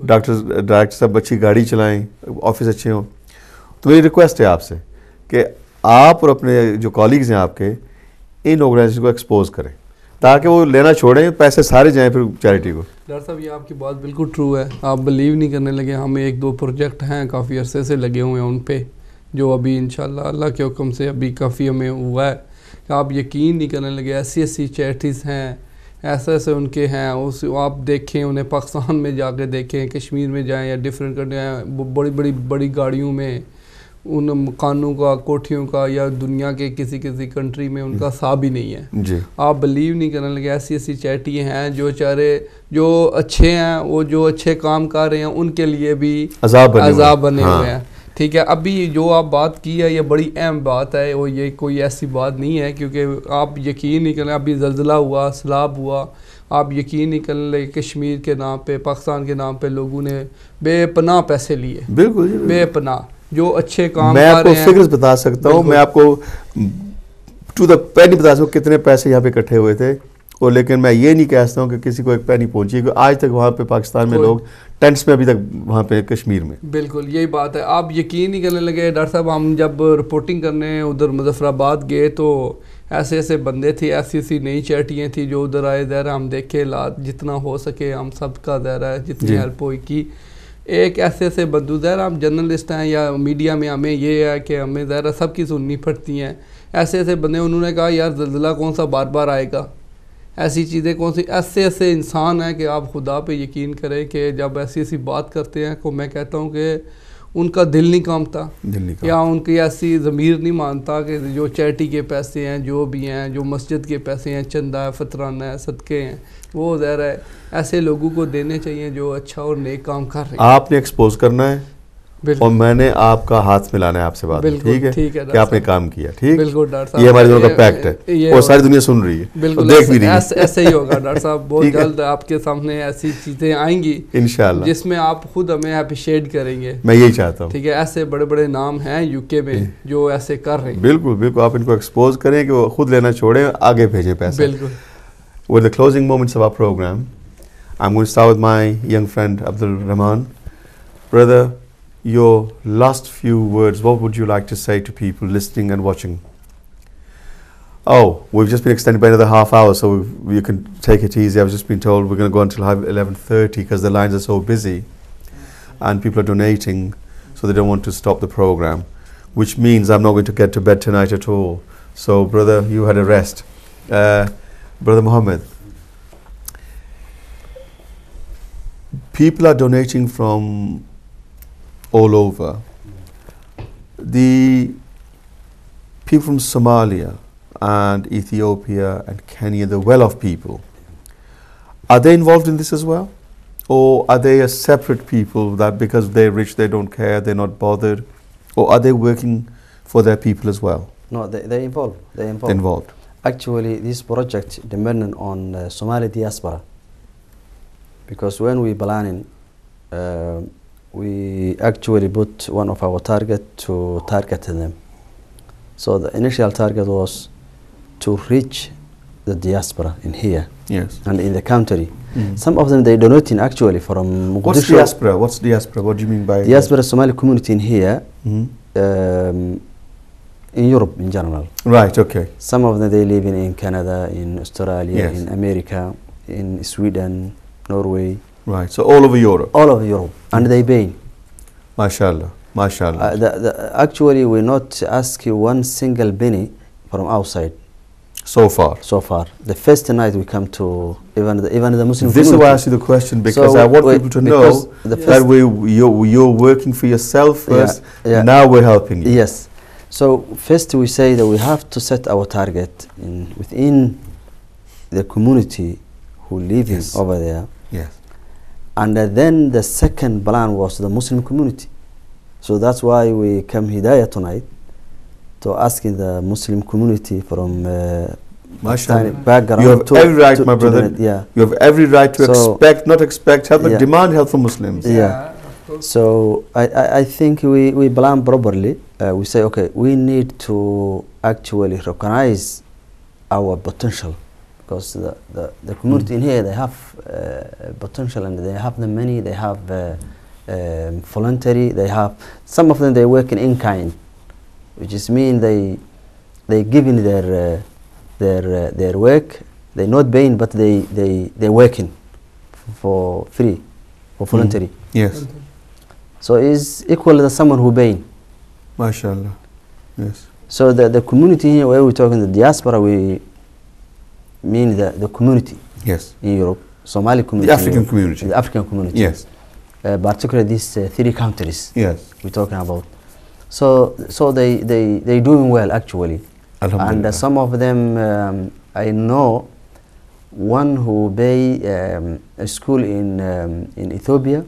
ڈائریکٹر صاحب اچھی گاڑی چلائیں, آفس اچھے ہوں. تو میری ریکویسٹ ہے آپ سے کہ آپ اور اپنے جو کالیگز ہیں آپ کے, ان آرگنائزیشن کو ایکسپوز کریں تاکہ وہ لینا چھوڑیں, پیسے سارے جائیں پھر چیریٹی کو. ڈاکٹر صاحب یہ آپ کی بات بالکل ٹرو ہے, آپ بلیو نہیں کرنے لگے. ہمیں 1-2 پروجیکٹ ہیں کافی عرصے سے لگے ہوئے ہیں ان پہ, جو ابھی انشاءاللہ اللہ کے حکم سے ابھی کافی ہمیں ہوا ہے کہ آپ یقین نہیں کرنے لگے. ایسی چیریٹیز ہیں, ایسے ان کے ہیں, اس آپ دیکھیں انہیں پاکستان میں جا کے دیکھیں, کشمیر میں جائیں یا ڈفرینٹ کنٹری ہیں, بڑی گاڑیوں میں, ان مکانوں کا, کوٹھیوں کا, یا دنیا کے کسی کنٹری میں ان کا حساب ہی نہیں ہے جی. آپ بلیو نہیں کرنے لگے. ایسی چیریٹی ہیں جو چارے جو اچھے ہیں, وہ جو اچھے کام کر رہے ہیں ان کے لیے بھی عذاب بنے ہوئے ہیں, ٹھیک ہے. ابھی جو آپ بات کی ہے یہ بڑی اہم بات ہے, اور یہ کوئی ایسی بات نہیں ہے, کیونکہ آپ یقین نہیں کریں, ابھی زلزلہ ہوا, سیلاب ہوا, آپ یقین نہیں کریں لگے کشمیر کے نام پہ, پاکستان کے نام پہ لوگوں نے بے پناہ پیسے لیے, بالکل بے پناہ, جو اچھے کام میں آپ کو فگرز بتا سکتا ہوں, میں آپ کو ٹو دا پینی بتا سکتا ہوں کتنے پیسے یہاں پہ اکٹھے ہوئے تھے, اور لیکن میں یہ نہیں کہتا ہوں کہ کسی کو ایک پینی پہنچی, کہ آج تک وہاں پہ پاکستان میں لوگ ٹینٹس میں ابھی تک وہاں پہ کشمیر میں. بالکل یہی بات ہے, آپ یقین نہیں کرنے لگے. ڈاکٹر صاحب ہم جب رپورٹنگ کرنے ادھر مظفر آباد گئے تو ایسے بندے تھے, ایسی نئی چیریٹیاں تھیں جو ادھر آئے. ظاہر ہم دیکھے جتنا ہو سکے ہم سب کا ظاہر ہے جتنی ہیلپ ہوئی کی. ایک ایسے بندو, ظاہر ہم جرنلسٹ ہیں یا میڈیا میں, ہمیں یہ ہے کہ ہمیں ظاہر سب کی سننی پڑتی ہیں. ایسے بندے, انہوں نے کہا یار زلزلہ کون سا بار آئے گا, ایسی چیزیں کون سی. ایسے انسان ہیں کہ آپ خدا پہ یقین کریں کہ جب ایسی بات کرتے ہیں تو میں کہتا ہوں کہ उनका दिल नहीं कामता दिल्ली या उनकी ऐसी ज़मीर नहीं मानता कि जो चैरिटी के पैसे हैं जो भी हैं, जो मस्जिद के पैसे हैं, चंदा है, फतराना है, सदक़े हैं, वो ज़ाहिर है ऐसे लोगों को देने चाहिए जो अच्छा और नेक काम कर रहे हैं। आपने एक्सपोज करना है और मैंने आपका हाथ मिलाना है आपसे बात, ठीक है कि आपने काम किया, ठीक, बिल्कुल डॉक्टर साहब, ये हमारे दोनों का पैक्ट है और सारी दुनिया सुन रही है, बिल्कुल देख भी रही है। ऐसे ही होगा डॉक्टर साहब, बहुत जल्द आपके सामने ऐसी चीज़ें आएंगी इंशाल्लाह जिसमें आप खुद हमें अप्रिशिएट करेंगे। मैं यही चाहता हूँ, ठीक है, ऐसे बड़े बड़े नाम हैं यूके में जो ऐसे कर रहे हैं। बिल्कुल बिल्कुल, आप इनको एक्सपोज करें कि वो खुद लेना छोड़ें, आगे भेजें पैसे। बिल्कुल। With the closing moments of our program, I'm going to start with my young friend Abdul Rahman. Brother, your last few words, what would you like to say to people listening and watching? Oh, we've just been extended by another half hour, so you can take it easy. I've just been told we're going to go until 11:30 because the lines are so busy and people are donating, so they don't want to stop the program, which means I'm not going to get to bed tonight at all. So, brother, you had a rest. Brother Muhammad, people are donating from all over. The people from Somalia and Ethiopia and Kenya, the well-off people, are they involved in this as well? Or are they a separate people that because they're rich they don't care, they're not bothered? Or are they working for their people as well? No, they're involved. They're involved. Involved. Actually, this project dependent on Somali diaspora, because when we planning, we actually put one of our target to target them. So the initial target was to reach the diaspora in here, Yes. and in the country. Some of them they donating actually from Mogadishu. What's diaspora? What's diaspora? What do you mean by Diaspora Somali community in here, in Europe in general. Right, okay. Some of them they live in Canada, in Australia, Yes. in America, in Sweden, Norway, Right, so all over Europe. all over Europe, and they pay. MashaAllah, MashaAllah. Actually, we not ask you one single penny from outside So far. so far. The first night we come to even the Muslim This is community. why I asked you the question, because So I want we- people to because know the that you're working for yourself first, yeah. now we're helping you. Yes. So first we say that we have to set our target within the community who live Yes. over there. Yes. And then the second plan was the Muslim community. So that's why we come hidayat tonight to asking the Muslim community from MashaAllah. background. You have to- every right, to- my to brother. donate, yeah. You have every right to So- expect, not expect, help, but Yeah. demand help from Muslims. Yeah. So I think we plan properly. We say, okay, we need to actually recognize our potential, because the community in here, they have potential, and they have the money, they have voluntary, they have, some of them they work in kind, which is mean they giving their work, they not paying, but they working for free, for voluntary. Yes. So it's equal to someone who paying. MashaAllah. Yes. So the community here, where we talking the diaspora, we mean the community Yes. in Europe, Somali community, The African in Europe, community. the African community. Yes. Particularly these three countries Yes. we're talking about. So they doing well actually, and Alhamdulillah. some of them I know one who pay a school in Ethiopia.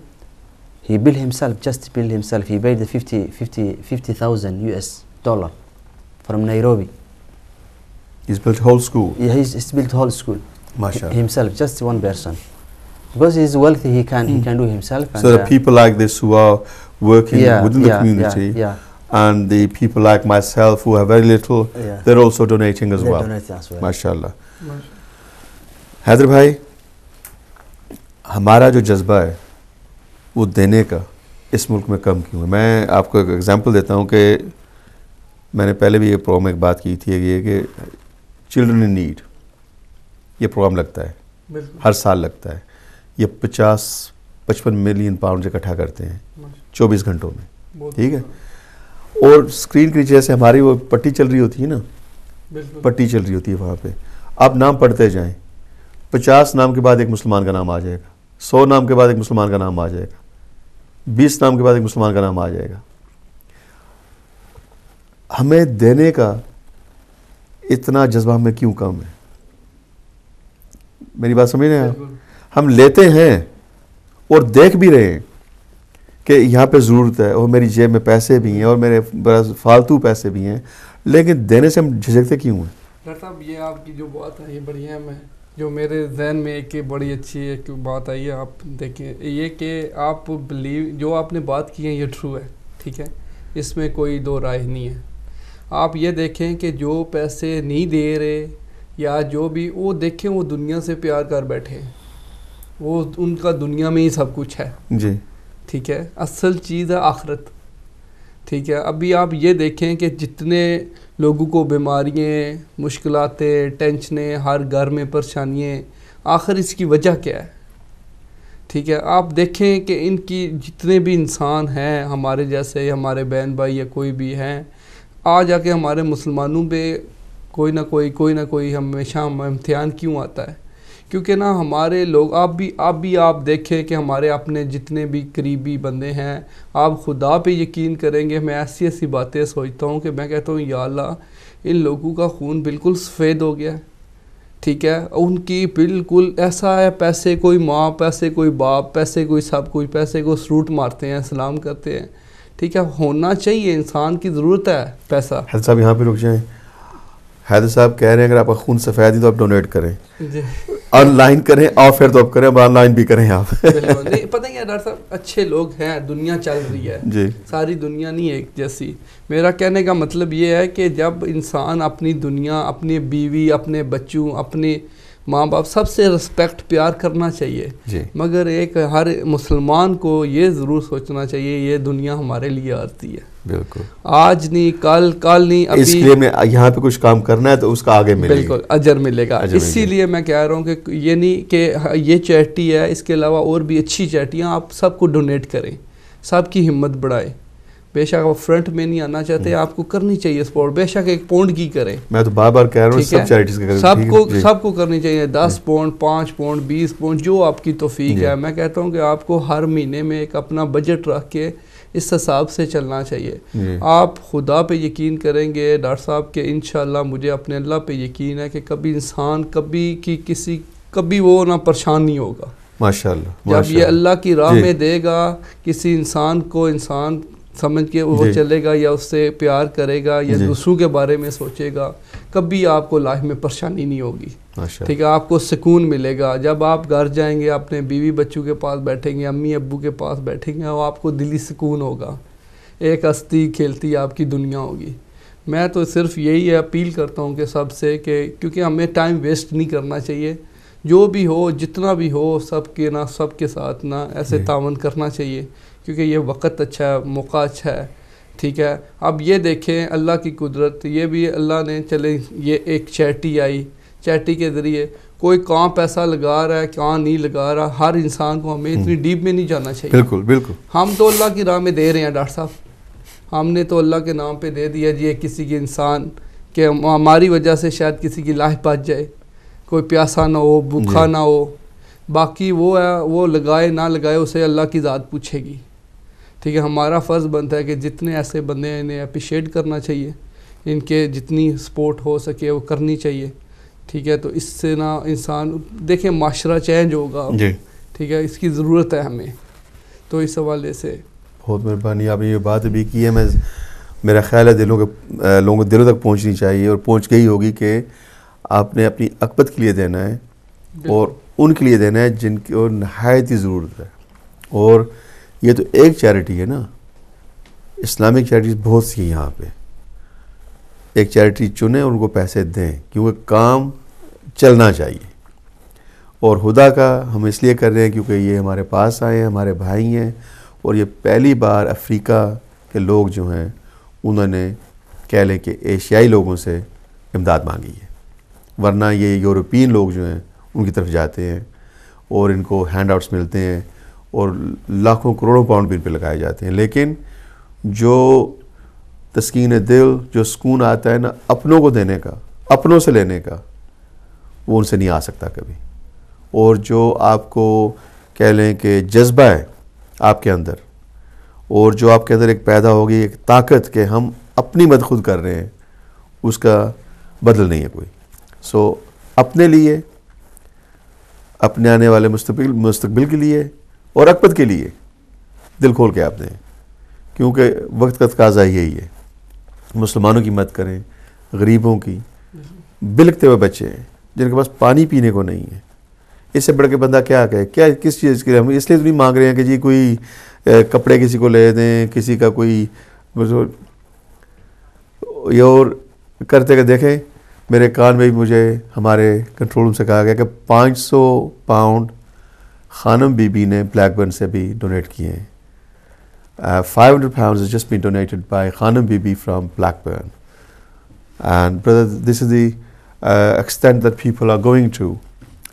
He built himself, just built himself. He paid the 50,000 US dollar from Nairobi. He's built a whole school. Yeah, he's built whole school MashaAllah. himself, just one person. Because he's wealthy, he can do himself. So there are people like this who are working within the community, Yeah, and the people like myself who have very little, yeah. they're also donating as They well. donate as well. MashaAllah. Haider भाई, हमारा जो जज्बा है वो देने का इस मुल्क में कम क्यों है? मैं आपको एक एग्जांपल देता हूँ कि मैंने पहले भी ये प्रोग्राम में एक बात की थी, ये कि चिल्ड्रन इन नीड, ये प्रोग्राम लगता है, हर साल लगता है। ये 50-55 मिलियन पाउंड इकट्ठा करते हैं 24 घंटों में, ठीक है। और स्क्रीन के नीचे जैसे हमारी वो पट्टी चल रही होती है ना, पट्टी चल रही होती है वहाँ पे, आप नाम पढ़ते जाएं, 50 नाम के बाद एक मुसलमान का नाम आ जाएगा, 100 नाम के बाद एक मुसलमान का नाम आ जाएगा, 20 نام کے بعد ایک مسلمان کا نام آ جائے گا. ہمیں دینے کا اتنا جذبہ ہمیں کیوں کم ہے؟ میری بات سمجھ رہے ہیں آپ؟ ہم لیتے ہیں اور دیکھ بھی رہے ہیں کہ یہاں پہ ضرورت ہے اور میری جیب میں پیسے بھی ہیں اور میرے فالتو پیسے بھی ہیں, لیکن دینے سے ہم جھجکتے کیوں ہیں؟ ڈاکٹر صاحب یہ آپ کی جو بات ہے یہ بڑھیا ہے. میں جو میرے ذہن میں ایک بڑی اچھی ایک بات آئی ہے, آپ دیکھیں یہ کہ آپ بلیو جو آپ نے بات کی ہے یہ ٹرو ہے, ٹھیک ہے, اس میں کوئی دو رائے نہیں ہے. آپ یہ دیکھیں کہ جو پیسے نہیں دے رہے یا جو بھی, وہ دیکھیں وہ دنیا سے پیار کر بیٹھے ہیں, وہ ان کا دنیا میں ہی سب کچھ ہے جی, ٹھیک ہے. اصل چیز ہے آخرت, ٹھیک ہے. ابھی آپ یہ دیکھیں کہ جتنے لوگوں کو بیماریاں, مشکلاتیں, ٹینشنیں, ہر گھر میں پریشانیاں, آخر اس کی وجہ کیا ہے؟ ٹھیک ہے. آپ دیکھیں کہ ان کی جتنے بھی انسان ہیں ہمارے جیسے, ہمارے بہن بھائی یا کوئی بھی ہیں, آ جا کے ہمارے مسلمانوں پہ کوئی نہ کوئی ہمیشہ امتحان کیوں آتا ہے؟ کیونکہ نا ہمارے لوگ, آپ دیکھیں کہ ہمارے اپنے جتنے بھی قریبی بندے ہیں, آپ خدا پہ یقین کریں گے, میں ایسی باتیں سوچتا ہوں کہ میں کہتا ہوں یا اللہ ان لوگوں کا خون بالکل سفید ہو گیا, ٹھیک ہے. ان کی بالکل ایسا ہے, پیسے کوئی ماں, پیسے کوئی باپ, پیسے کوئی سب کوئی, پیسے کو سلوٹ مارتے ہیں, سلام کرتے ہیں, ٹھیک ہے. ہونا چاہیے, انسان کی ضرورت ہے پیسہ. حیدر صاحب یہاں پہ رک جائیں. حیدر صاحب کہہ رہے ہیں اگر آپ کا خون سفید ہے تو آپ ڈونیٹ کریں, آن لائن کریں, آف ایئر تو آپ کریں, آن لائن بھی کریں آپ. نہیں پتہ کیا ڈاکٹر صاحب, اچھے لوگ ہیں, دنیا چل رہی ہے جی, ساری دنیا نہیں ایک جیسی. میرا کہنے کا مطلب یہ ہے کہ جب انسان اپنی دنیا, اپنی بیوی, اپنے بچوں, اپنے ماں باپ, سب سے رسپیکٹ پیار کرنا چاہیے جی, مگر ایک ہر مسلمان کو یہ ضرور سوچنا چاہیے یہ دنیا ہمارے لیے آتی ہے, بالکل آج نہیں کل نہیں ابھی, اس لیے میں یہاں پہ کچھ کام کرنا ہے تو اس کا آگے ملے گا, بالکل اجر ملے گا. اسی لیے میں کہہ رہا ہوں کہ یہ نہیں کہ یہ چیریٹی ہے, اس کے علاوہ اور بھی اچھی چیریٹیاں, آپ سب کو ڈونیٹ کریں, سب کی ہمت بڑھائیں. بے شک آپ فرنٹ میں نہیں آنا چاہتے, آپ کو کرنی چاہیے سپورٹ, بے شک 1 پاؤنڈ کی کریں. میں تو بار کہہ رہا ہوں سب چیریٹیز کا کریں, سب کو کرنی چاہیے. 10 پاؤنڈ, 5 پاؤنڈ, 20 پاؤنڈ, جو آپ کی توفیق ہے. میں کہتا ہوں کہ آپ کو ہر مہینے میں ایک اپنا بجٹ رکھ کے اس حساب سے چلنا چاہیے. آپ خدا پہ یقین کریں گے ڈاکٹر صاحب کہ انشاءاللہ مجھے اپنے اللہ پہ یقین ہے کہ کبھی انسان کبھی وہ نہ پریشان نہیں ہوگا. ماشاءاللہ جب یہ اللہ کی راہ میں دے گا کسی انسان کو, انسان سمجھ کے وہ چلے گا یا اس سے پیار کرے گا یا دوسروں کے بارے میں سوچے گا, کبھی آپ کو لائف میں پریشانی نہیں ہوگی, ٹھیک ہے. آپ کو سکون ملے گا. جب آپ گھر جائیں گے, اپنے بیوی بچوں کے پاس بیٹھیں گے, امی ابو کے پاس بیٹھیں گے, اور آپ کو دلی سکون ہوگا, ایک ہستی کھیلتی آپ کی دنیا ہوگی. میں تو صرف یہی اپیل کرتا ہوں کہ سب سے کہ کیونکہ ہمیں ٹائم ویسٹ نہیں کرنا چاہیے, جو بھی ہو جتنا بھی ہو سب کے ساتھ نا ایسے تعاون کرنا چاہیے, کیونکہ یہ وقت اچھا ہے, موقع اچھا ہے, ٹھیک ہے. اب یہ دیکھیں اللہ کی قدرت, یہ بھی اللہ نے چلے یہ ایک چیریٹی آئی, چیریٹی کے ذریعے کوئی کہاں پیسہ لگا رہا ہے کہاں نہیں لگا رہا, ہر انسان کو ہمیں اتنی ڈیپ میں نہیں جانا چاہیے. بالکل ہم تو اللہ کی راہ میں دے رہے ہیں ڈاکٹر صاحب, ہم نے تو اللہ کے نام پہ دے دیا جی کسی کے انسان کہ ہماری وجہ سے شاید کسی کی لائف بچ جائے, کوئی پیاسا نہ ہو, بھوکھا نہ ہو. باقی وہ ہے, وہ لگائے نہ لگائے اسے اللہ کی ذات پوچھے گی, ٹھیک ہے. ہمارا فرض بنتا ہے کہ جتنے ایسے بندے ہیں انہیں اپریشیٹ کرنا چاہیے, ان کے جتنی سپورٹ ہو سکے وہ کرنی چاہیے, ٹھیک ہے. تو اس سے نا انسان دیکھیں معاشرہ چینج ہوگا, ٹھیک ہے, اس کی ضرورت ہے ہمیں. تو اس حوالے سے بہت مہربانی, آپ نے یہ بات بھی کی ہے. میرا خیال ہے لوگوں کو دلوں تک پہنچنی چاہیے, اور پہنچ گئی ہوگی کہ آپ نے اپنی عقبت کے لیے دینا ہے, اور ان کے لیے دینا ہے جن کی اور نہایت ہی ضرورت ہے. اور یہ تو ایک چیریٹی ہے نا, اسلامک چیریٹیز بہت سی ہیں یہاں پہ. ایک چیریٹی چنیں اور ان کو پیسے دیں, کیونکہ کام چلنا چاہیے. اور خدا کا ہم اس لیے کر رہے ہیں کیونکہ یہ ہمارے پاس آئے ہیں, ہمارے بھائی ہیں, اور یہ پہلی بار افریقہ کے لوگ جو ہیں انہوں نے کہہ لیں کہ ایشیائی لوگوں سے امداد مانگی ہے. ورنہ یہ یورپین لوگ جو ہیں ان کی طرف جاتے ہیں اور ان کو ہینڈ آؤٹس ملتے ہیں اور لاکھوں کروڑوں پاؤنڈ بھی ان پہ لگائے جاتے ہیں. لیکن جو تسکین دل, جو سکون آتا ہے نا اپنوں کو دینے کا, اپنوں سے لینے کا, وہ ان سے نہیں آ سکتا کبھی. اور جو آپ کو کہہ لیں کہ جذبہ ہے آپ کے اندر और जो आपके अंदर एक पैदा होगी एक ताकत के हम अपनी मदद खुद कर रहे हैं, उसका बदल नहीं है कोई। सो अपने लिए, अपने आने वाले मुस्तकबिल के लिए और अकबत के लिए दिल खोल के आप दें, क्योंकि वक्त का तकाजा यही है। मुसलमानों की मदद करें, गरीबों की, बिलखते हुए बच्चे हैं जिनके पास पानी पीने को नहीं है, इससे बढ़ के बंदा क्या कहे, क्या किस चीज़ के लिए हम इसलिए तो नहीं मांग रहे हैं कि जी कोई कपड़े किसी को ले दें, किसी का कोई ये और करते के देखें। मेरे कान में भी मुझे हमारे कंट्रोल रूम से कहा गया कि 500 पाउंड खानम बीबी ने ब्लैकबर्न से भी डोनेट किए हैं। 500 pounds has just been donated by Khanam Bibi from Blackburn. And brother, this is the extent that people are going to.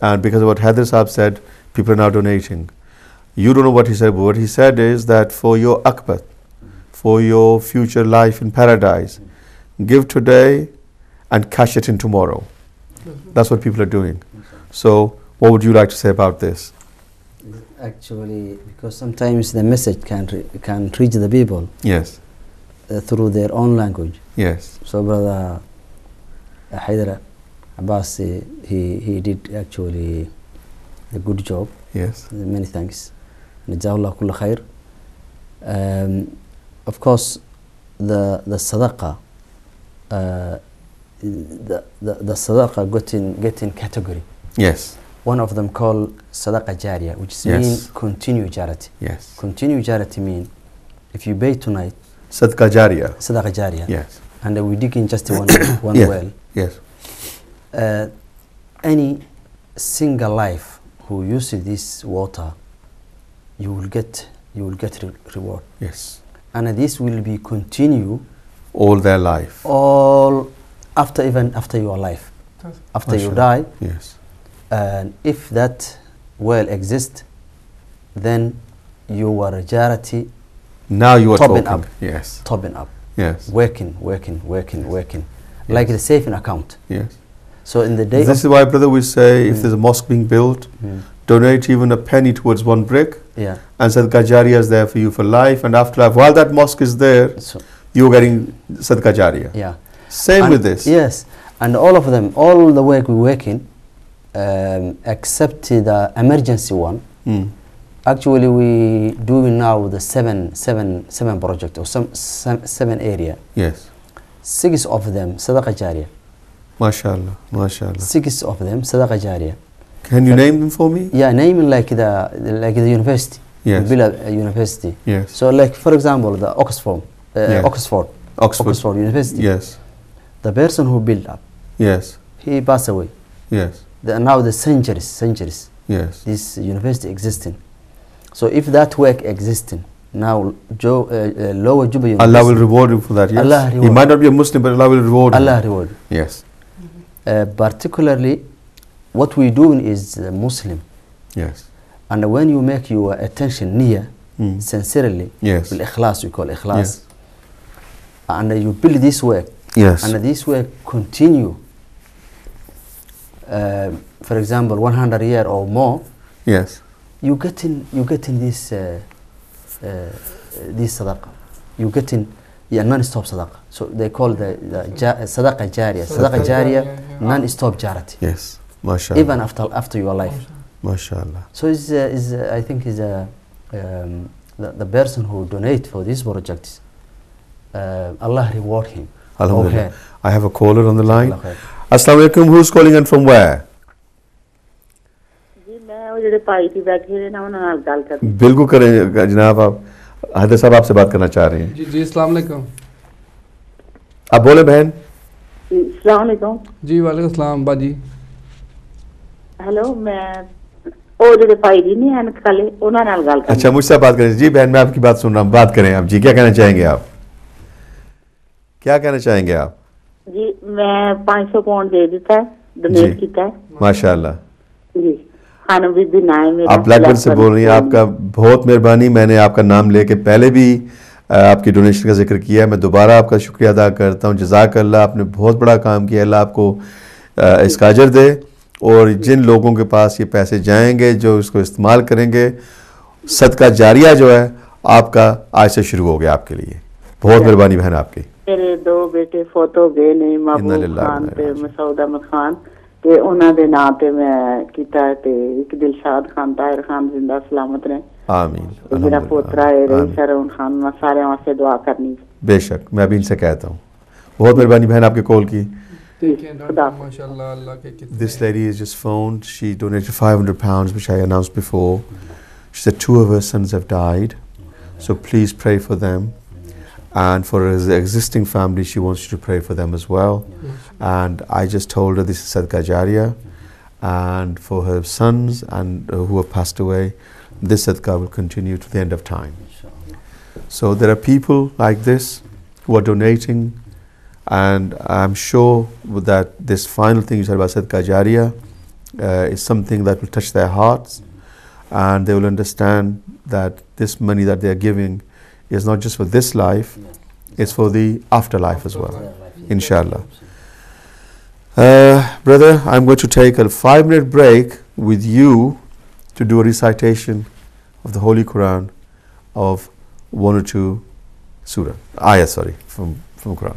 And because of what Haider Saab said, people are now donating. You don't know what he said, but what he said is that for your akbat, for your future life in paradise, give today and cash it in tomorrow. That's what people are doing. So what would you like to say about this? Actually, because sometimes the message can reach the people. Yes. Through their own language. Yes. So brother Haider, Abbas, he did actually a good job. Yes. Many thanks. Jazakallah kulla khair. Of course, the sadaqah, the sadaqah getting category. Yes. One of them called sadaqah jariyah, which means continue charity. Yes. Continue charity mean if you pay tonight. Sadaqah jariyah. Sadaqah jariyah. Yes. And we dig in just one yes. well. Yes. Any single life who uses this water, you will get reward. Yes. And this will be continue all their life. All even after your life. After you die. Yes. And if that well exists, then your charity now you are topping talking. up. Yes. Topping up. Yes. Working. Yes. Like the saving account. Yes. So in the day this is why, brother, we say if there's a mosque being built, donate even a penny towards one brick. Yeah. And Sadaqah Jariyah is there for you for life and after life. While that mosque is there, so you're getting Sadaqah Jariyah. Yeah. Same and with this. Yes. And all of them, all the work we work in, except the emergency one. Actually, we do now the seven project or seven area. Yes. 6 of them Sadaqah Jariyah. MashaAllah, MashaAllah. 6 of them Sadaqah Jariyah. Can you name them for me? Yeah, name like the university. Yes. Build a university. Yes. So like for example, the Oxford University. Yes. The person who built up. Yes. He passed away. Yes. Now the centuries. Yes. This university existing. So if that work existing, now Lower Juba University. Allah will reward you for that, yes. Allah reward. He might not be a Muslim, but Allah will reward him. Allah reward. Yes. Particularly, what we doing is Muslim. Yes. And when you make your attention near, sincerely, yes. Ikhlas, we call Ikhlas, yes. and you build this work, yes. and this work continue, for example, 100 years or more, yes. you getting this this sadaqah, you getting non-stop sadaqah. So they call the sadaqah jariyah. Sadaqah jariyah, non-stop charity. Yes, mashallah. Even after your life. Mashallah. So I think the person who donate for this project, Allah reward him. Alhamdulillah. I have a caller on the line. Assalamu alaikum. Who's calling and from where? बिल्कुल करें जनाब, आप हैदर साहब आपसे बात करना चाह रहे हैं। जी अस्सलाम वालेकुम। आप बोले बहन। अस्सलाम वालेकुम। जी वालेकुम अस्सलाम बाजी। हेलो, मैं और जो भाई जी नहीं हैं कल उन्हां नाल गल करनी। अच्छा, मुझसे बात करें। जी बहन, मैं आपकी बात सुन रहा हूँ, बात करें आप। जी क्या कहना चाहेंगे आप? क्या कहना चाहेंगे आप? जी मैं 500 पाउंड दे देता है, डोनेट किया है। माशाल्लाह जी। खानम बीबी नाम है मेरा। आप ब्लैकबर्न से बोल रही हैं। आपका बहुत मेहरबानी। मैंने आपका नाम लेके पहले भी आपकी डोनेशन का जिक्र किया है। मैं दोबारा आपका शुक्रिया अदा करता हूँ। जज़ाकल्लाह, आपने बहुत बड़ा काम किया। अल्लाह आपको इसका अजर दे। और जिन लोगों के पास ये पैसे जाएंगे, जो इसको इस्तेमाल करेंगे, सदका जारिया जो है आपका आज से शुरू हो गया आपके लिए। बहुत मेहरबानी बहन आपकी। मेरे 2 बेटे फोटो गए ने महबूब खान ते मसूद अहमद खान ते उन्हां दे नाम ते मैं कीता ते एक दिलशाद खान ताहिर खान जिंदा सलामत रहे। आमीन। मेरा पोतरा है रईस सरवन खान, मैं सारे वास्ते दुआ करनी। बेशक, मैं अभी इनसे कहता हूँ। बहुत मेहरबानी बहन आपके कॉल की। माशाल्लाह अल्लाह के कितने। This lady is just phoned. She donated £500, which I announced before. She said 2 of her sons have died, so please pray for them. And for her existing family, she wants you to pray for them as well. And I just told her this is Sadqa Jariyah. And for her sons and who have passed away, this Sadqa will continue to the end of time. So there are people like this who are donating. And I'm sure that this final thing you said about Sadqa Jariyah is something that will touch their hearts, and they will understand that this money that they are giving is not just for this life, it's for the afterlife as well, inshallah. Brother, I'm going to take a 5-minute break with you to do a recitation of the Holy Quran of 1 or 2 surah, ayat, from Quran.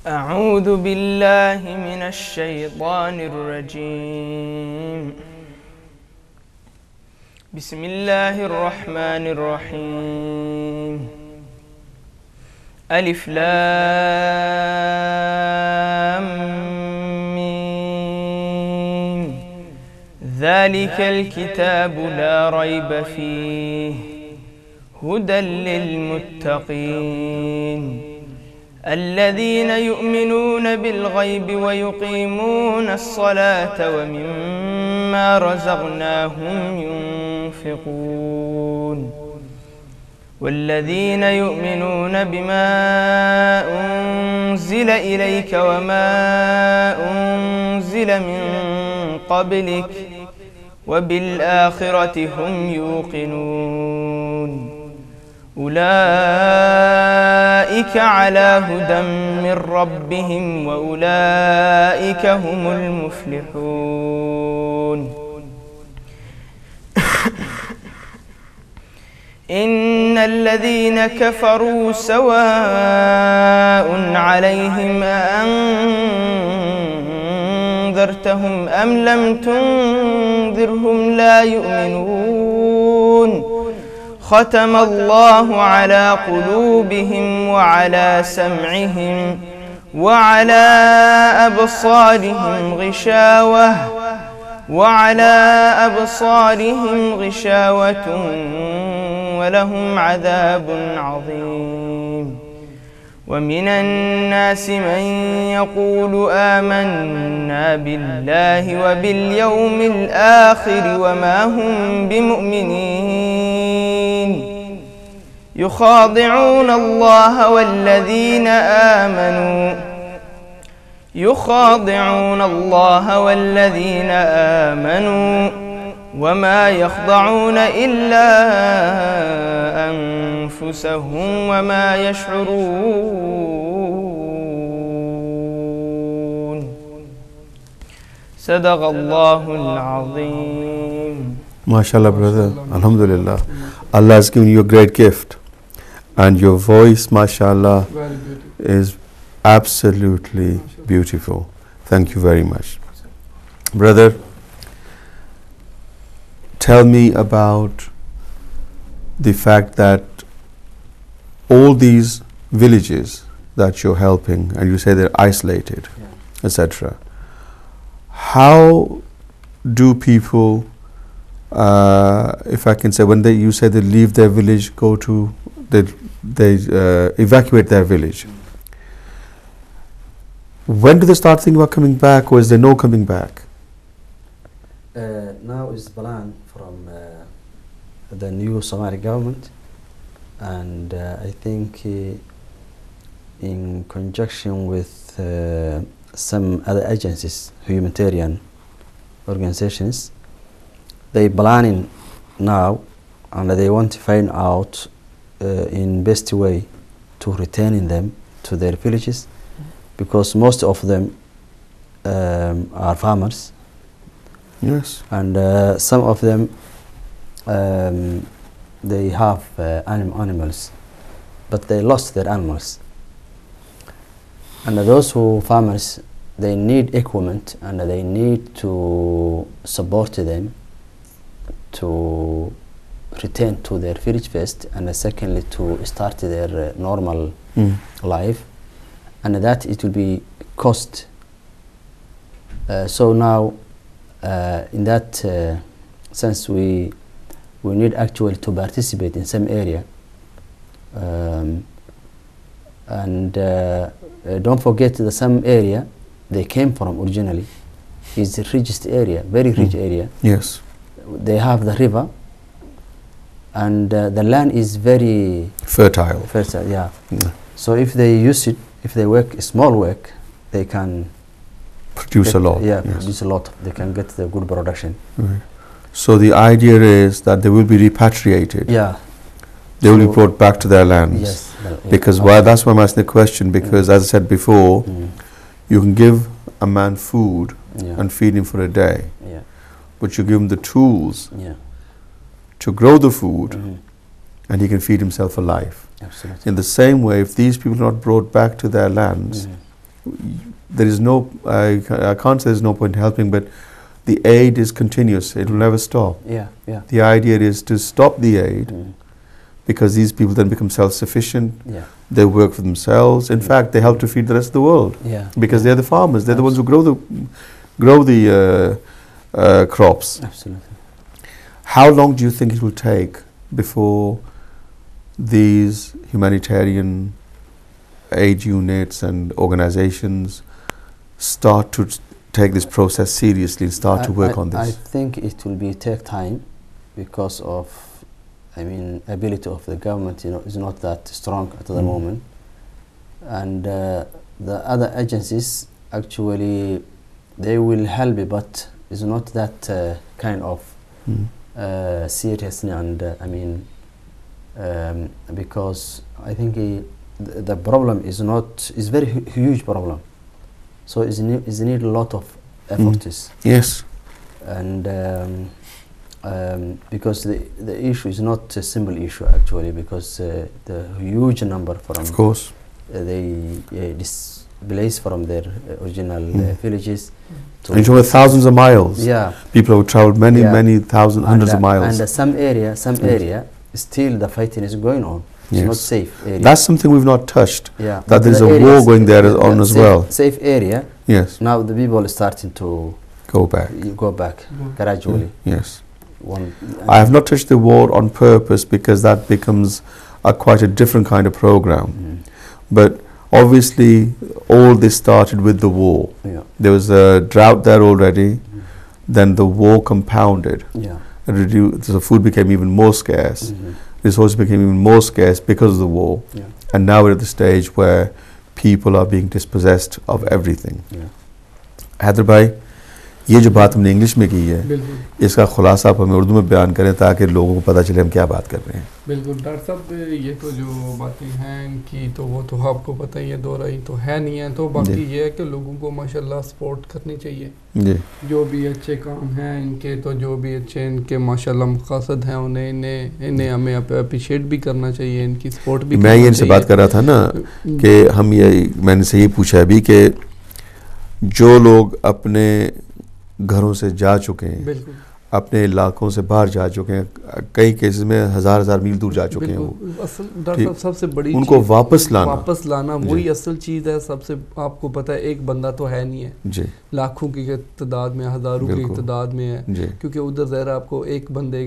أعوذ بالله من الشيطان الرجيم. بسم الله الرحمن الرحيم. ألف لام ميم. ذلك الكتاب لا ريب فيه هدى للمتقين الذين يؤمنون بالغيب ويقيمون الصلاة ومما رزقناهم ينفقون والذين يؤمنون بما أنزل إليك وما أنزل من قبلك وبالآخرة هم يوقنون أولئك على هدى من ربهم وأولئك هم المفلحون. إن الذين كفروا سواء عليهم أأنذرتهم أم لم تنذرهم لا يؤمنون ختم الله على قلوبهم وعلى سمعهم وعلى أبصارهم غشاوة ولهم عذاب عظيم. ومن الناس من يقول آمنا بالله وباليوم الآخر وما هم بمؤمنين يخادعون الله والذين آمنوا وما يخضعون إلا أنفسهم وما يشعرون. صدق الله العظيم. MashaAllah, brother. Alhamdulillah. Allah has given you a great gift. And your voice, MashaAllah, is absolutely beautiful. Thank you very much. Brother, tell me about the fact that all these villages that you're helping, and you say they're isolated, etc. How do people, if I can say, when you say they leave their village, they evacuate their village, when do they start thinking about coming back, or is there no coming back? Now is plan from the new Somali government, and I think in conjunction with some other agencies, humanitarian organizations, they planning now, and they want to find out in best way to returning them to their villages, because most of them are farmers, Yes. And some of them, they have animals, but they lost their animals. And those who farmers, they need equipment and they need to support them to return to their village first, and secondly to start their normal life, and that it will be cost. So now, in that sense, we need actually to participate in some area, and don't forget that some area they came from originally is the richest area, very rich area. Yes. They have the river, and the land is very fertile. Fertile, yeah. So if they use it, if they work small work, they can produce a lot. Yeah, produce a lot. They can get the good production. Right. So the idea is that they will be repatriated. Yeah. They will be brought back to their lands. Yes. Because that's why I'm asking the question, because as I said before, you can give a man food and feed him for a day, but you give him the tools to grow the food, and he can feed himself for life. Absolutely. In the same way, if these people are not brought back to their lands, there is no, I can't say there's no point in helping, but the aid is continuous. It will never stop. Yeah. The idea is to stop the aid, because these people then become self-sufficient. They work for themselves. In fact, they help to feed the rest of the world. Because they're the farmers. They're the ones who grow the crops. Absolutely. How long do you think it will take before these humanitarian aid units and organizations start to take this process seriously and start to work on this? I think it will take time, because of, ability of the government, is not that strong at the moment, and the other agencies actually they will help, but it's not that kind of serious, and because I think the problem is very huge problem, so it need a lot of efforts. Yes. And because the issue is not a simple issue actually, because the huge number from, of course, they displaced from their original villages. And over thousands of miles. Yeah. People have traveled many thousands, hundreds of miles. And some area, still the fighting is going on. It's not safe area. That's something we've not touched. Yeah. That there is a war going there on as well. Safe area. Yes. Now the people are starting to go back gradually. Yes. I have not touched the war on purpose, because that becomes quite a different kind of program. But obviously all this started with the war. There was a drought there already, then the war compounded. So food became even more scarce, resources became even more scarce because of the war, and now we're at the stage where people are being dispossessed of everything. Haider bhai, ये जो बात हमने English में की है, इसका खुलासा आप हमें उर्दू में बयान करें ताकि लोगों को पता चले हम क्या बात कर रहे हैं। बिल्कुल डॉक्टर साहब, ये तो जो बातें हैं इनकी तो वो तो आपको पता ही है, दो राय तो है नहीं है, तो बाकी ये है कि लोगों को माशाल्लाह सपोर्ट करनी चाहिए जी। जो भी अच्छे काम हैं इनके, तो जो भी अच्छे इनके माशाल्लाह मकसद हैं इन्हें हमें अप्रिशिएट भी करना चाहिए, इनकी सपोर्ट भी। मैं ये इनसे बात कर रहा था ना कि मैंने से ये पूछा अभी कि जो लोग अपने घरों से जा चुके हैं, अपने इलाकों से बाहर जा चुके हैं, कई केसेस में हजार मील दूर जा चुके हैं, असल डॉक्टर साहब सबसे बड़ी उनको वापस लाना वही असल चीज़ है। सबसे आपको पता है एक बंदा तो है नहीं है जी, लाखों की तादाद में, हज़ारों की तादाद में है, क्योंकि उधर ज़रा आपको एक बंदे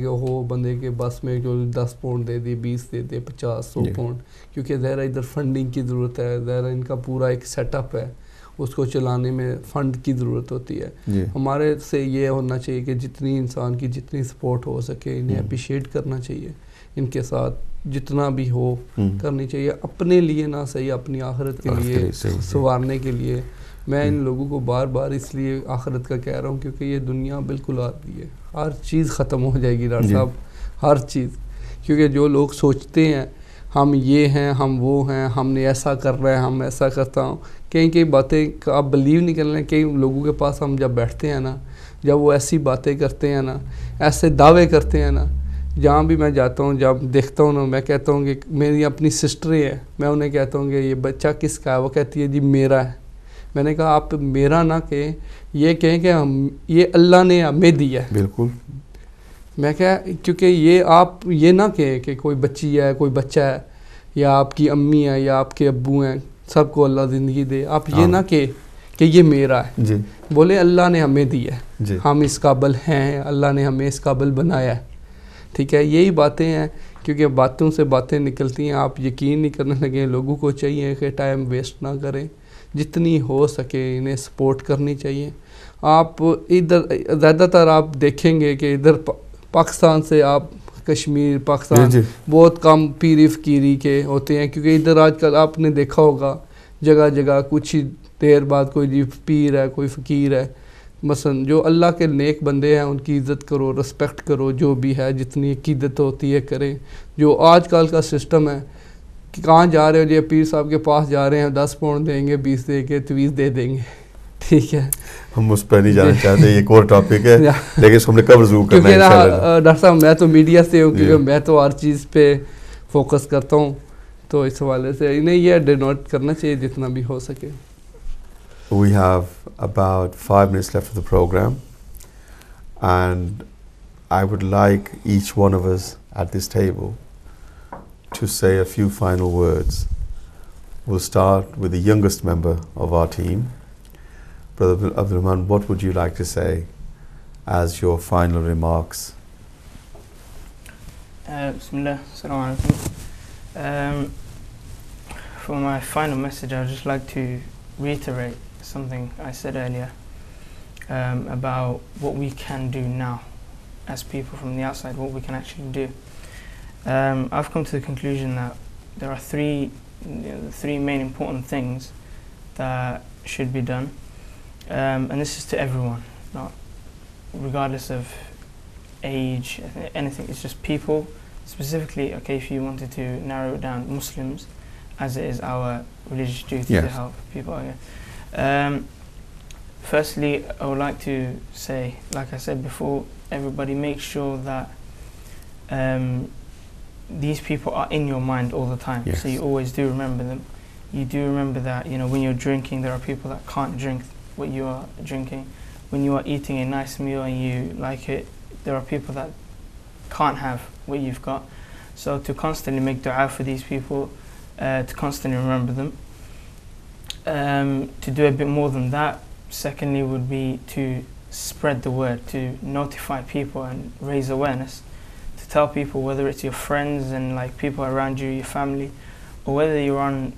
के बस में जो 10 पाउंड दे दिए, 20 दे दिए, 50-100 पाउंड, क्योंकि ज़रा इधर फंडिंग की ज़रूरत है, ज़रा इनका पूरा एक सेटअप है, उसको चलाने में फ़ंड की ज़रूरत होती है। हमारे से ये होना चाहिए कि जितनी इंसान की जितनी सपोर्ट हो सके इन्हें अप्रिशिएट करना चाहिए, इनके साथ जितना भी हो करनी चाहिए, अपने लिए ना सही अपनी आखिरत के लिए संवारने के लिए। मैं इन लोगों को बार बार इसलिए आखिरत का कह रहा हूँ क्योंकि ये दुनिया बिल्कुल आती है, हर चीज़ ख़त्म हो जाएगी डॉक्टर साहब, हर चीज़। क्योंकि जो लोग सोचते हैं हम ये हैं, हम वो हैं, हमने ऐसा कर रहे हैं, हम ऐसा करता हूँ, कई बातें आप बिलीव नहीं कर रहे हैं। कई लोगों के पास हम जब बैठते हैं ना, जब वो ऐसी बातें करते हैं ना, ऐसे दावे करते हैं ना, जहाँ भी मैं जाता हूँ, जब देखता हूँ ना, मैं कहता हूँ कि मेरी अपनी सिस्टर है, मैं उन्हें कहता हूँ कि ये बच्चा किसका है, वो कहती है जी मेरा है। मैंने कहा आप मेरा ना कहें, ये कहें कि हम ये अल्लाह ने हमें दिया है। बिल्कुल। मैं क्या, क्योंकि ये आप ये ना कहें कि कोई बच्ची है, कोई बच्चा है, या आपकी अम्मी है या आपके अब्बू हैं, सबको अल्लाह ज़िंदगी दे, आप ये ना कहें कि ये मेरा है जी। बोले अल्लाह ने हमें दिया है, जी। हम इस काबिल हैं, अल्लाह ने हमें इस काबिल बनाया है। ठीक है, यही बातें हैं, क्योंकि बातों से बातें निकलती हैं। आप यकीन नहीं करने लगे, लोगों को चाहिए कि टाइम वेस्ट ना करें, जितनी हो सके इन्हें सपोर्ट करनी चाहिए। आप इधर ज़्यादातर आप देखेंगे कि इधर पाकिस्तान से आप कश्मीर, पाकिस्तान बहुत कम पीरी फ़कीरी के होते हैं, क्योंकि इधर आजकल आपने देखा होगा जगह जगह कुछ ही देर बाद कोई जी पीर है, कोई फ़कीर है। मसलन जो अल्लाह के नेक बंदे हैं उनकी इज़्ज़त करो, रिस्पेक्ट करो, जो भी है जितनी अक़ीदत होती है करें। जो आजकल का सिस्टम है कि कहाँ जा रहे हो जी, पीर साहब के पास जा रहे हैं, 10 पाउंड देंगे, 20 देंगे, 20 दे देंगे। ठीक है, हम उस पर नहीं जाना चाहते, ये एक और टॉपिक है, लेकिन इसको हमने कब ज़रूर करना है इंशाल्लाह। डॉक्टर साहब मैं तो मीडिया से हूँ, क्योंकि मैं तो हर चीज़ पे फोकस करता हूँ, तो इस हवाले से इन्हें ये डिनोट करना चाहिए जितना भी हो सके। We have about 5 minutes left of the program, and I would like each one of us at this table to say a few final words. We'll start with the youngest member of our team. Brother Abdurrahman, what would you like to say as your final remarks? Bismillah, Assalamu alaikum. For my final message, I would just like to reiterate something I said earlier about what we can do now as people from the outside, what we can actually do. I've come to the conclusion that there are three main important things that should be done, and this is to everyone, not regardless of age, anything. It's just people, specifically, okay, if you wanted to narrow it down, Muslims, as it is our religious duty to help people. Firstly, I would like to say, like I said before, everybody make sure that these people are in your mind all the time. Yes. So you always do remember them. You do remember that, you know, when you're drinking, there are people that can't drink what you are drinking. When you are eating a nice meal and you like it, there are people that can't have what you've got. So to constantly make dua for these people, to constantly remember them. To do a bit more than that, secondly, would be to spread the word, to notify people and raise awareness, to tell people, whether it's your friends and like people around you, your family, or whether you're on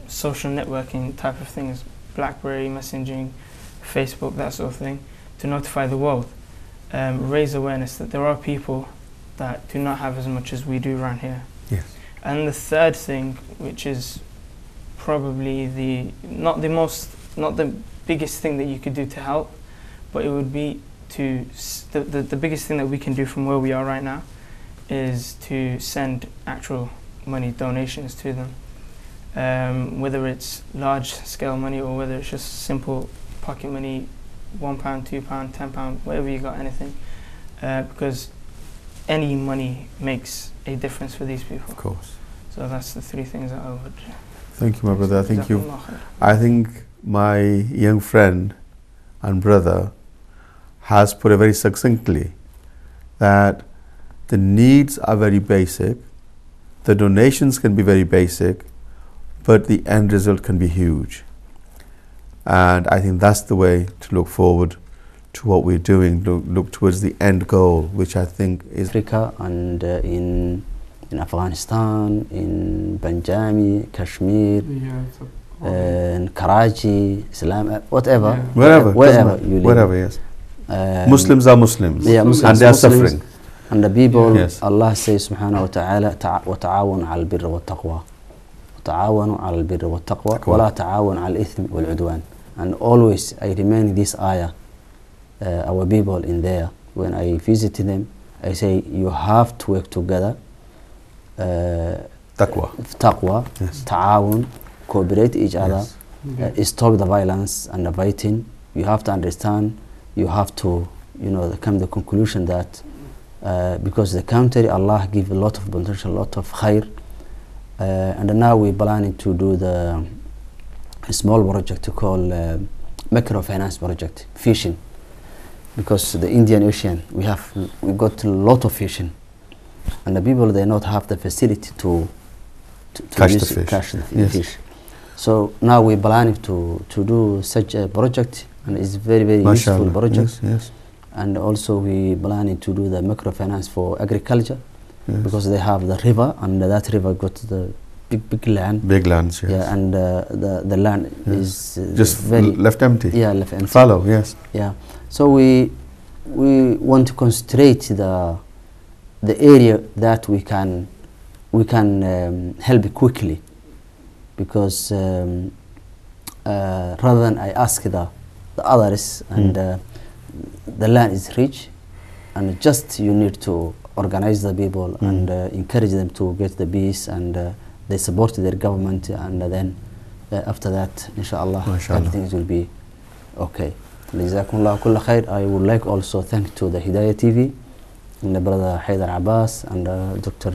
social networking type of things, BlackBerry, messaging, Facebook, that sort of thing, to notify the world, raise awareness that there are people that do not have as much as we do around here. Yes. And the third thing, which is probably not the biggest thing that you could do to help, but it would be to the biggest thing that we can do from where we are right now is to send actual money donations to them, whether it's large scale money or whether it's just simple pocket money, £1, £2, £10, whatever you got, anything, because any money makes a difference for these people. Of course. So that's the three things that I would. Thank you, my brother. I think my young friend and brother has put it very succinctly that the needs are very basic, the donations can be very basic, but the end result can be huge. And I think that's the way to look forward to what we're doing, to look towards the end goal, which I think is Africa and in Afghanistan, in Punjabi, Kashmir, in Karachi, Islam, whatever, wherever you live. Wherever, yes. Muslims are Muslims, Muslims, and they are suffering. And the people, Allah says subhanahu wa ta'ala, وَتَعَاوَنُوا عَلَى الْبِرِّ وَالتَّقْوَى وَتَعَاوَنُوا عَلَى الْبِرِّ وَالتَّقْوَى وَلَا تَعَاوَنُوا عَلى الْإِثْمِ وَالْعُدْوَانِ. And always I remain this ayah, our people in there, when I visit them, I say you have to work together, taqwa, yes. ta'awun, cooperate each other, stop the violence and the fighting. You have to understand, you have to come to the conclusion that because the country Allah give a lot of potential, a lot of khair, and now we're planning to do a small project to call microfinance project, fishing, because the Indian Ocean we got a lot of fishing, and the people they not have the facility to catch the fish. Catch the Yes. fish. So now we're planning to do such a project, and it's very very useful Mashallah. project. Yes. And also we planning to do the microfinance for agriculture, Yes. because they have the river, and that river got the big land. Big lands. Yes. Yeah, and the land Yes. is Just very left empty. yeah left empty. Fallow. Yes. Yeah, so we want to concentrate the area that we can help quickly, because rather than I ask the others, and the land is rich, and just you need to organize the people and encourage them to get the peace, and they support their government, and then after that, inshallah, MashaAllah. everything will be okay. Jazakumullah kulla khair. I would like also thank to the Hidayat TV and the brother Haider Abbas and Dr.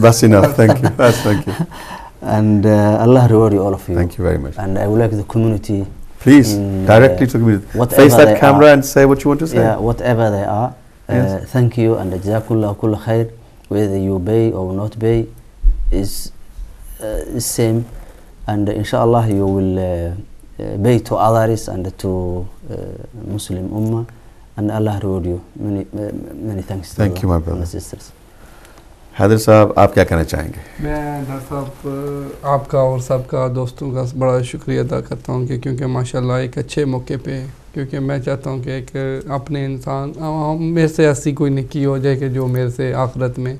That's enough. Thank you. Thank you. And Allah reward you, all of you. Thank you very much. And I would like the community, Please, directly to the community. Face that they camera are, and say what you want to say. yeah, whatever they are, Yes. thank you, and jazakumullah kulla khair. Whether you pay or not pay is same, and inshallah you will pay to others and to Muslim Ummah, and Allah reward you. Many thanks to Thank you, my brother. my sisters. Haider صاحب آپ کیا کہنا چاہیں گے؟ میں doctor صاحب آپ کا اور سب کا دوستوں کا بڑا شکریہ ادا کرتا ہوں کہ کیونکہ ماشاءاللہ ایک اچھے موقع پہ، کیونکہ میں چاہتا ہوں کہ ایک اپنے انسان میرے سے ایسی کوئی نیکی ہو جائے کہ جو میرے سے آخرت میں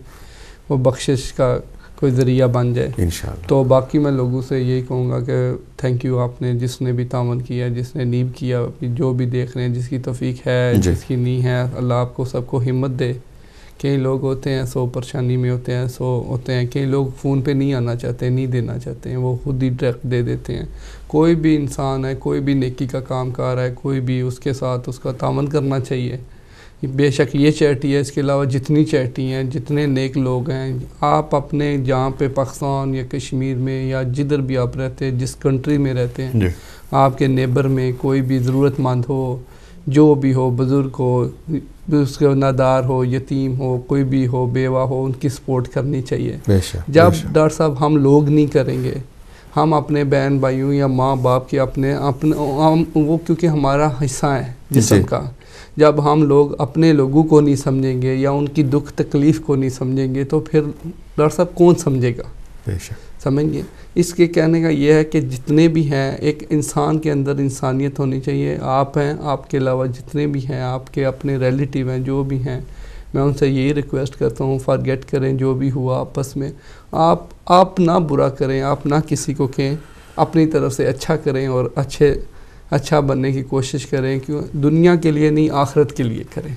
وہ بخشش کا کوئی ذریعہ بن جائے انشاءاللہ. تو باقی میں لوگوں سے یہی کہوں گا کہ تھینک یو، آپ نے جس نے بھی تعاون کیا، جس نے نیب کیا، جو بھی دیکھ رہے ہیں، جس کی توفیق ہے، جی. جس کی نہیں ہے، اللہ آپ کو سب کو ہمت دے. کئی لوگ ہوتے ہیں سو پریشانی میں ہوتے ہیں، سو ہوتے ہیں، کئی لوگ فون پہ نہیں آنا چاہتے، نہیں دینا چاہتے ہیں، وہ خود ہی ڈائریکٹ دے دیتے ہیں. کوئی بھی انسان ہے، کوئی بھی نیکی کا کام کر رہا ہے، کوئی بھی اس کے ساتھ اس کا تعاون کرنا چاہیے. بے شک یہ چیریٹی ہے، اس کے علاوہ جتنی چیریٹی ہیں، جتنے نیک لوگ ہیں، آپ اپنے جہاں پہ پاکستان یا کشمیر میں یا جدھر بھی آپ رہتے ہیں، جس کنٹری میں رہتے ہیں، جی. آپ کے نیبر میں کوئی بھی ضرورت مند ہو، جو بھی ہو، بزرگ ہو، اس کا نادار ہو، یتیم ہو، کوئی بھی ہو، بیوہ ہو، ان کی سپورٹ کرنی چاہیے. بے شک. جب ڈاکٹر صاحب ہم لوگ نہیں کریں گے، ہم اپنے بہن بھائیوں یا ماں باپ کے اپنے وہ کیونکہ ہمارا حصہ ہے جسم کا، جب ہم لوگ اپنے لوگوں کو نہیں سمجھیں گے یا ان کی دکھ تکلیف کو نہیں سمجھیں گے تو پھر ڈاکٹر صاحب کون سمجھے گا؟ بے شک. سمجھ گئے؟ اس کے کہنے کا یہ ہے کہ جتنے بھی ہیں، ایک انسان کے اندر انسانیت ہونی چاہیے. آپ ہیں، آپ کے علاوہ جتنے بھی ہیں، آپ کے اپنے ریلیٹیو ہیں، جو بھی ہیں، میں ان سے یہی ریکویسٹ کرتا ہوں، فارگیٹ کریں جو بھی ہوا آپس میں. آپ نہ برا کریں، آپ نہ کسی کو کہیں، اپنی طرف سے اچھا کریں اور اچھا بننے کی کوشش کریں، کیوں دنیا کے لیے نہیں، آخرت کے لیے کریں.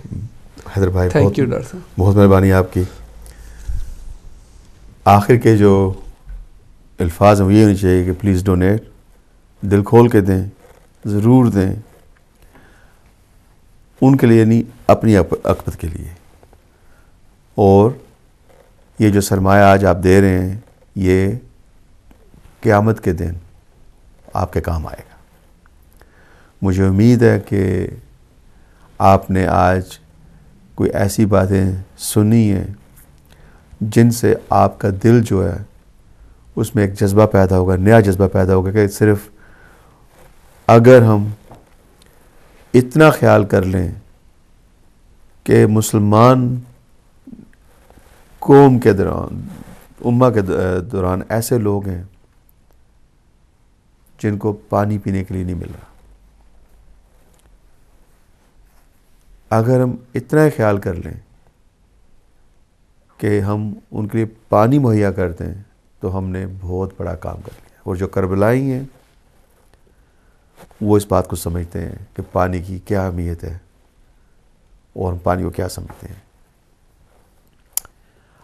حیدر بھائی تھینک یو ڈاکٹر صاحب، بہت مہربانی آپ کی. آخر کے جو الفاظ ہیں یہ ہونی چاہیے کہ پلیز ڈونیٹ، دل کھول کے دیں، ضرور دیں، ان کے لیے نہیں، اپنی عقبت کے لیے. اور یہ جو سرمایہ آج آپ دے رہے ہیں، یہ قیامت کے دن آپ کے کام آئے گا. مجھے امید ہے کہ آپ نے آج کوئی ایسی باتیں سنی ہیں جن سے آپ کا دل جو ہے اس میں ایک جذبہ پیدا ہوگا، نیا جذبہ پیدا ہوگا کہ صرف اگر ہم اتنا خیال کر لیں کہ مسلمان قوم کے دوران، امہ کے دوران ایسے لوگ ہیں جن کو پانی پینے کے لیے نہیں مل رہا، اگر ہم اتنا ہی خیال کر لیں کہ ہم ان کے لیے پانی مہیا کر دیں تو ہم نے بہت بڑا کام کر لیا. اور جو کربلائی ہیں وہ اس بات کو سمجھتے ہیں کہ پانی کی کیا اہمیت ہے اور ہم پانی کو کیا سمجھتے ہیں.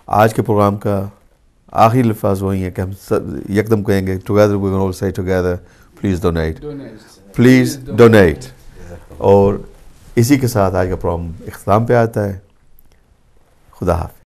آج کے پروگرام کا آخری لفظ وہی ہے کہ ہم سب یکدم کہیں گے ٹوگیدر وی ول آل سے together please donate, please donate. اور اسی کے ساتھ آج کا پروگرام اختتام پہ آتا ہے. خدا حافظ.